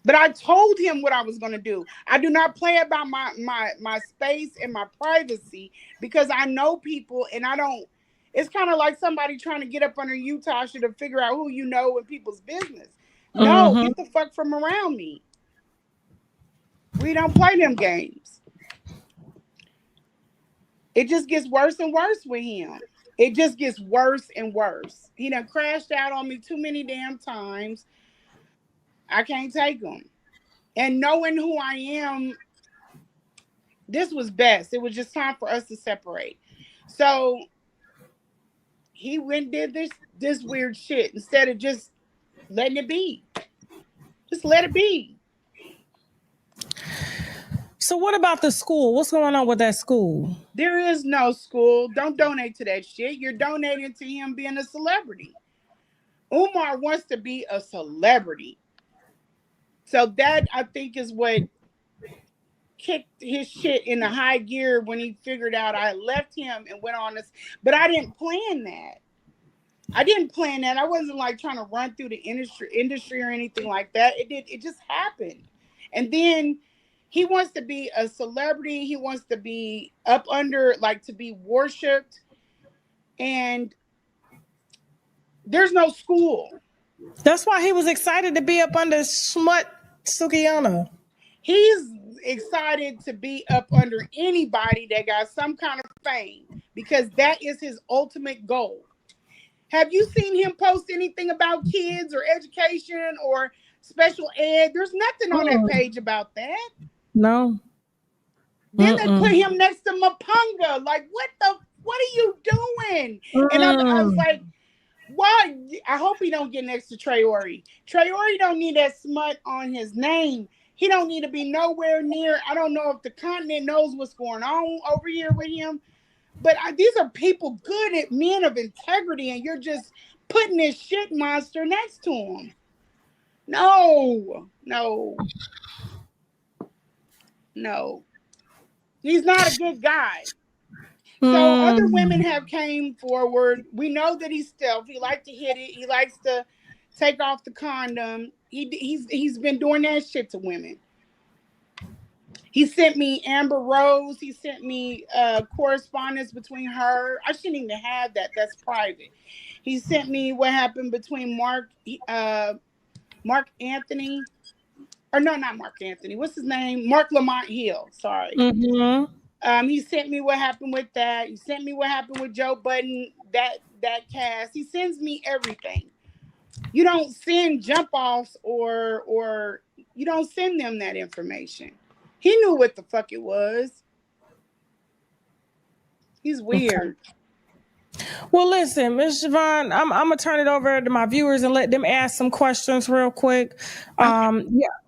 But I told him what I was going to do. I do not play about my space and my privacy because I know people and I don't. It's kind of like somebody trying to get up under you, Tasha, to figure out who you know in people's business. No, get the fuck from around me. We don't play them games. It just gets worse and worse with him. It just gets worse and worse. He done crashed out on me too many damn times. I can't take him. And knowing who I am, this was best. It was just time for us to separate. So he went and did this weird shit instead of just letting it be. Just let it be. So what about the school? What's going on with that school? There is no school. Don't donate to that shit. You're donating to him being a celebrity. Umar wants to be a celebrity. So that, I think, is what kicked his shit into high gear when he figured out I left him and went on this. But I didn't plan that. I wasn't like trying to run through the industry or anything like that. It just happened. And then he wants to be a celebrity. He wants to be up under, like, to be worshipped. And there's no school. That's why he was excited to be up under Smut Sukiana. He's excited to be up under anybody that got some kind of fame because that is his ultimate goal. Have you seen him post anything about kids or education or special ed? There's nothing on that page about that. No. Then they put him next to Mapunga. Like, what are you doing? And I was like, why? I hope he don't get next to Traore. Traore don't need that smut on his name. He don't need to be nowhere near. I don't know if the continent knows what's going on over here with him. But these are people good at men of integrity, and you're just putting this shit monster next to him. No. He's not a good guy. So other women have came forward. We know that he's stealth. He likes to hit it. He likes to take off the condom. He's been doing that shit to women. He sent me Amber Rose. He sent me correspondence between her. I shouldn't even have that. That's private. He sent me what happened between Mark Anthony. Or no, not Mark Anthony. What's his name? Mark Lamont Hill. Sorry. He sent me what happened with that. He sent me what happened with Joe Budden, that cast. He sends me everything. You don't send jump offs or you don't send them that information. He knew what the fuck it was. He's weird. Okay. Well, listen, Ms. Shavonne, I'm gonna turn it over to my viewers and let them ask some questions real quick. I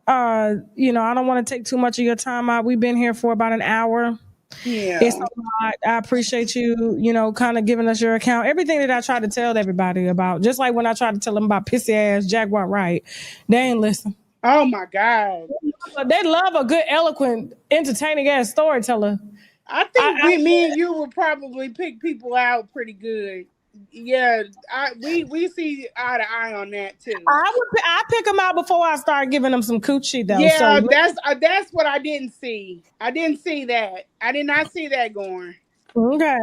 don't want to take too much of your time out. We've been here for about an hour. Yeah. It's a lot. I appreciate you, kind of giving us your account. Everything that I try to tell everybody about, just like when I tried to tell them about pissy ass Jaguar Wright, they ain't listen. Oh my God. They love a good, eloquent, entertaining ass storyteller. I think me and you will probably pick people out pretty good. Yeah, we see eye to eye on that too. I pick them out before I start giving them some coochie though. Yeah, so that's what I didn't see. I didn't see that. I did not see that going. Okay.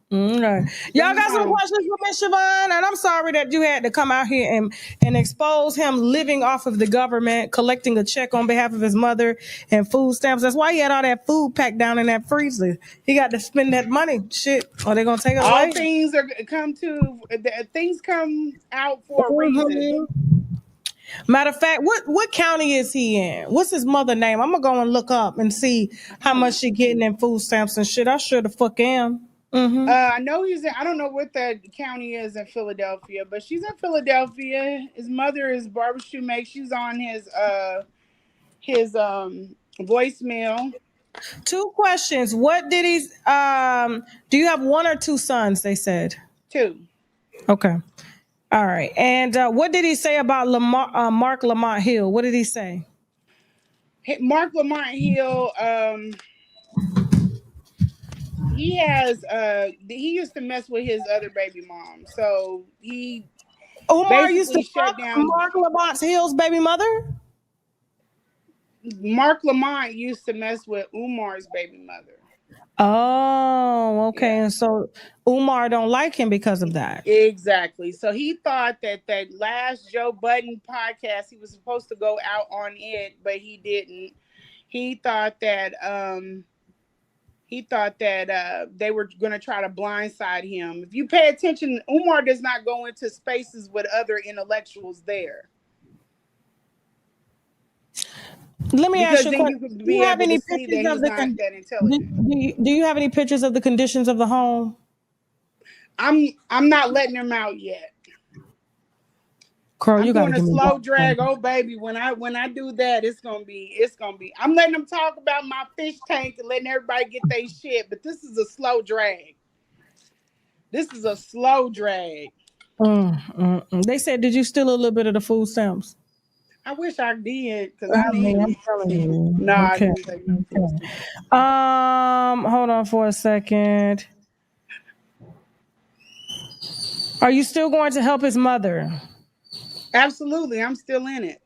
Y'all got some questions for Miss Shavonne? And I'm sorry that you had to come out here and expose him living off of the government, collecting a check on behalf of his mother and food stamps. That's why he had all that food packed down in that freezer. He got to spend that money. Shit. Are they gonna take it away? All things things come out for a reason. Matter of fact, what county is he in? What's his mother name? I'm gonna go and look up and see how much she getting in food stamps and shit. I sure the fuck am. I know he's in, I don't know what that county is in Philadelphia, but she's in Philadelphia. His mother is Barbara Shoemake. She's on his voicemail. 2 questions. What did he do you have 1 or 2 sons, they said? 2. Okay. All right. And what did he say about Mark Lamont Hill? What did he say? Mark Lamont Hill, he used to mess with his other baby mom. So he Umar used to shut fuck down Mark Lamont Hill's baby mother? Mark Lamont used to mess with Umar's baby mother. Oh, okay. Yeah. And so Umar don't like him because of that. Exactly. So he thought that last Joe Budden podcast, he was supposed to go out on it, but he didn't. He thought that they were going to try to blindside him. If you pay attention, Umar does not go into spaces with other intellectuals there. Let me ask you a question. Do you have any pictures of do you have any pictures of the conditions of the home? I'm not letting them out yet. Girl, I'm doing a slow drag. Oh baby, when I do that, it's gonna be. I'm letting them talk about my fish tank and letting everybody get their shit. But this is a slow drag. They said, did you steal a little bit of the food stamps? I wish I did, because I'm telling you. No, okay. I didn't take no food stamps. Hold on for a second. Are you still going to help his mother? Absolutely, I'm still in it.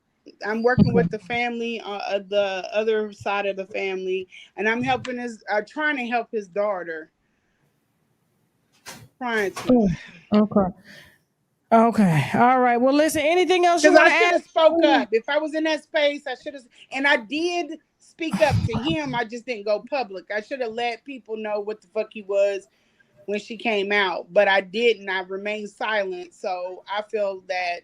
I'm working with the family, the other side of the family, and I'm trying to help his daughter. Trying to. Okay. All right. Well, listen, anything else you want to add? I should have spoke up. If I was in that space, I should have, and I did speak up to him. I just didn't go public. I should have let people know what the fuck he was when she came out, but I didn't. I remained silent. So I feel that,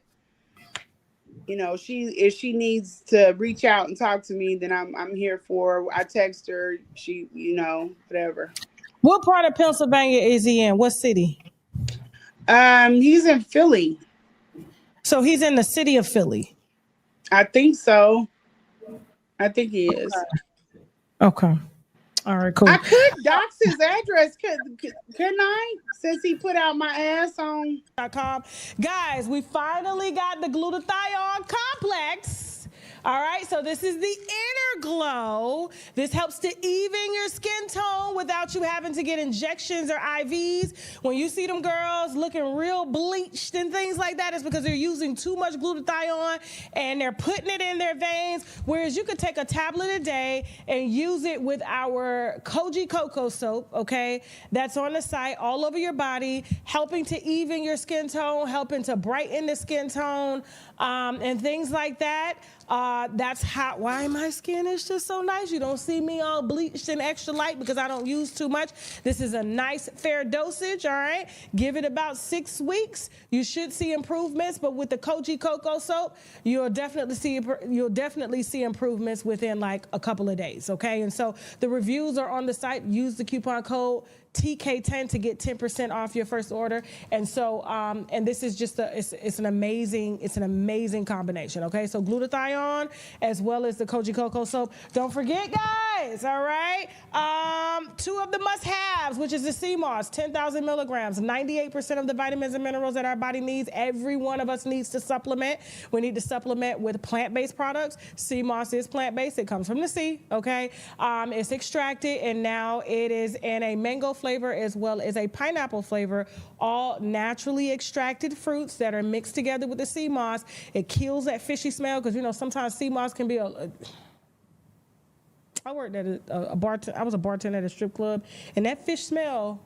if she needs to reach out and talk to me, then I'm here for her. I text her. She, whatever. What part of Pennsylvania is he in? What city? He's in Philly. So he's in the city of Philly? I think so. I think he is. Okay. All right, cool. I could dox his address, couldn't I? Since he put out my ass on .com. Guys, we finally got the glutathione complex. All right, so this is the inner glow. This helps to even your skin tone without you having to get injections or IVs. When you see them girls looking real bleached and things like that, it's because they're using too much glutathione and they're putting it in their veins. Whereas you could take a tablet a day and use it with our Koji Cocoa soap, okay? That's on the site all over your body, helping to even your skin tone, helping to brighten the skin tone, and things like that. That's why my skin is just so nice. You don't see me all bleached and extra light because I don't use too much. This is a nice, fair dosage, all right? Give it about 6 weeks. You should see improvements, but with the Koji Cocoa soap, you'll definitely see improvements within like a couple of days, okay? And so the reviews are on the site. Use the coupon code TK10 to get 10% off your first order. And so, and this is just it's an amazing combination. Okay, so glutathione as well as the Koji Cocoa soap. Don't forget, guys. All right, 2 of the must-haves, which is the sea moss, 10,000 milligrams, 98% of the vitamins and minerals that our body needs. Every one of us needs to supplement. We need to supplement with plant-based products. Sea moss is plant-based. It comes from the sea. Okay, it's extracted and now it is in a mango flavor as well as a pineapple flavor, all naturally extracted fruits that are mixed together with the sea moss. It kills that fishy smell because sometimes sea moss can be I worked at I was a bartender at a strip club, and that fish smell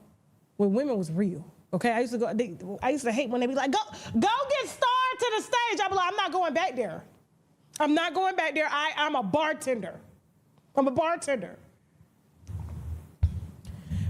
with women was real. Okay, I used to hate when they be like, go get Star to the stage. I'd be like, I'm not going back there. I'm not going back there. I'm a bartender. I'm a bartender.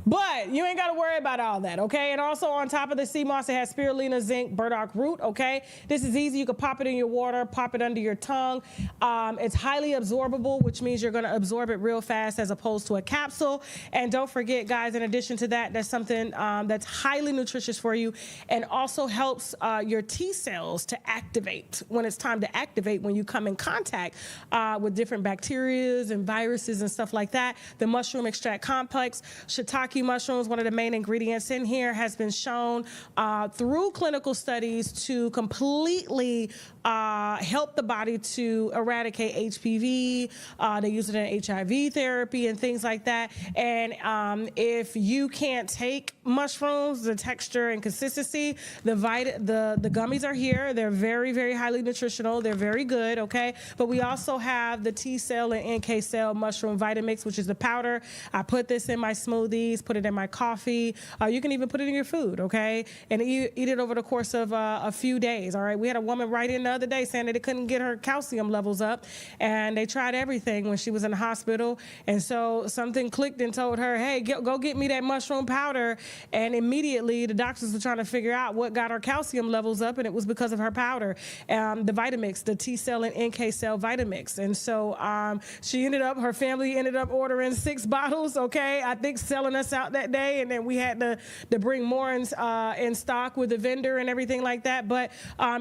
But you ain't got to worry about all that, okay? And also on top of the sea moss, it has spirulina, zinc, burdock root, okay? This is easy. You can pop it in your water, pop it under your tongue. It's highly absorbable, which means you're going to absorb it real fast as opposed to a capsule. And don't forget, guys, in addition to that, that's something that's highly nutritious for you and also helps your T cells to activate when it's time to activate when you come in contact with different bacteria and viruses and stuff like that. The mushroom extract complex, shiitake mushrooms, one of the main ingredients in here, has been shown through clinical studies to completely help the body to eradicate HPV. They use it in HIV therapy and things like that. And if you can't take mushrooms, the texture and consistency, the gummies are here. They're very, very highly nutritional. They're very good, okay? But we also have the T cell and NK cell mushroom Vitamix, which is the powder. I put this in my smoothies, put it in my coffee. You can even put it in your food, okay? And eat it over the course of a few days, all right? We had a woman write in the other day saying that they couldn't get her calcium levels up, and they tried everything when she was in the hospital. And so something clicked and told her, hey, go get me that mushroom powder. And immediately the doctors were trying to figure out what got her calcium levels up, and it was because of her powder, the Vitamix, the T cell and NK cell Vitamix. And so her family ended up ordering 6 bottles, okay? I think selling us out that day, and then we had to bring more in stock with the vendor and everything like that. But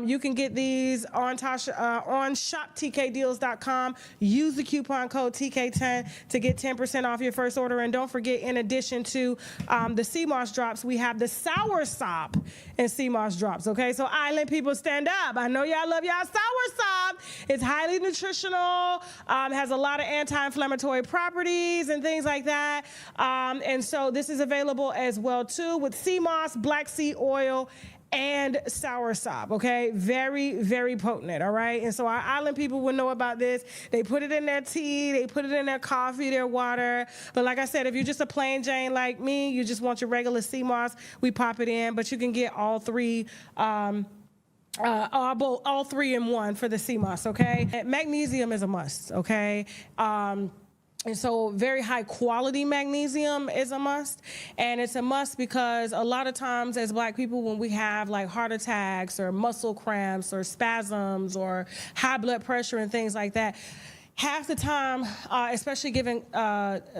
you can get these on shoptkdeals.com. Use the coupon code TK10 to get 10% off your first order. And don't forget, in addition to the sea moss drops, we have the sour sop and sea moss drops, okay? So island people, stand up. I know y'all love y'all sour sop. It's highly nutritional, has a lot of anti-inflammatory properties and things like that. And so this is available as well too with sea moss, black seed oil, and sour sop, okay? Very, very potent, all right? And so our island people will know about this. They put it in their tea, they put it in their coffee, their water. But like I said, if you're just a plain Jane like me, you just want your regular sea moss, we pop it in. But you can get all three all 3 in one for the sea moss, okay? Magnesium is a must, okay? And so very high quality magnesium is a must. And it's a must because a lot of times as Black people, when we have like heart attacks or muscle cramps or spasms or high blood pressure and things like that, half the time, especially given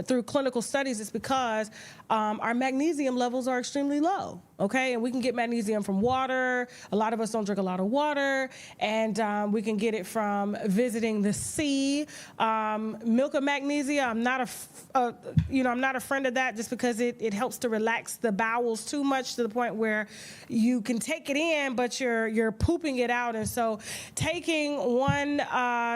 through clinical studies, it's because our magnesium levels are extremely low, okay? And we can get magnesium from water. A lot of us don't drink a lot of water. And we can get it from visiting the sea. Milk of magnesia, I'm not a friend of that just because it helps to relax the bowels too much to the point where you can take it in, but you're pooping it out. And so taking 1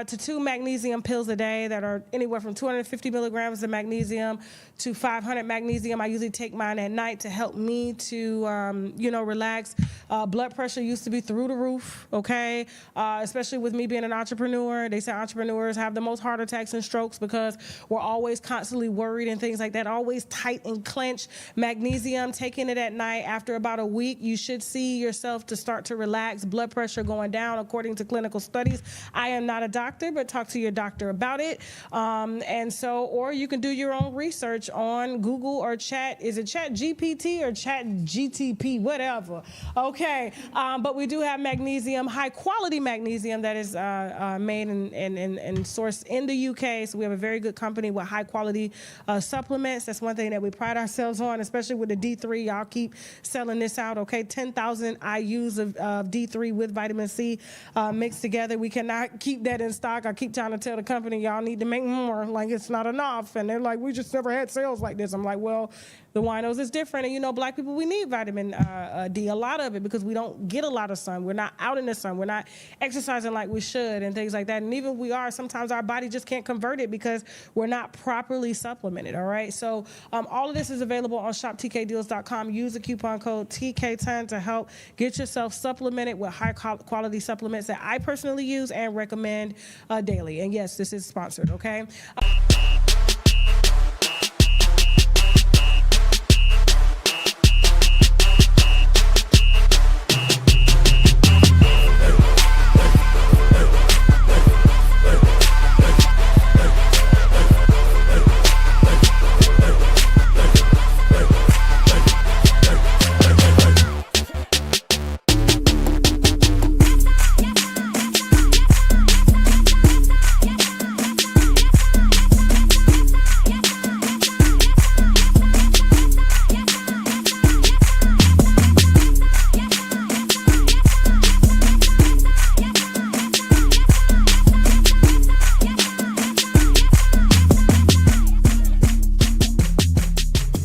to 2 magnesium pills a day that are anywhere from 250 milligrams of magnesium to 500 magnesium. I usually take mine at night to help me to, relax. Blood pressure used to be through the roof, okay? Especially with me being an entrepreneur. They say entrepreneurs have the most heart attacks and strokes because we're always constantly worried and things like that, always tight and clenched. Magnesium, taking it at night, after about a week, you should see yourself to start to relax, blood pressure going down according to clinical studies. I am not a doctor, but talk to your doctor about it. Or you can do your own research on Google or is it Chat GPT or Chat GTP, whatever. Okay, but we do have magnesium, high quality magnesium that is made and sourced in the UK. So we have a very good company with high quality supplements. That's one thing that we pride ourselves on, especially with the D3. Y'all keep selling this out, okay? 10,000 IUs of D3 with vitamin C mixed together. We cannot keep that in stock. I keep trying to tell the company, y'all need to make more, like it's not enough. And they're like, we just never had sales like this. I'm like, well, the winos is different. And Black people, we need vitamin D, a lot of it, because we don't get a lot of sun. We're not out in the sun. We're not exercising like we should and things like that. And even if we are, sometimes our body just can't convert it because we're not properly supplemented, all right? So all of this is available on shoptkdeals.com. Use the coupon code TK10 to help get yourself supplemented with high quality supplements that I personally use and recommend daily. And yes, this is sponsored, okay?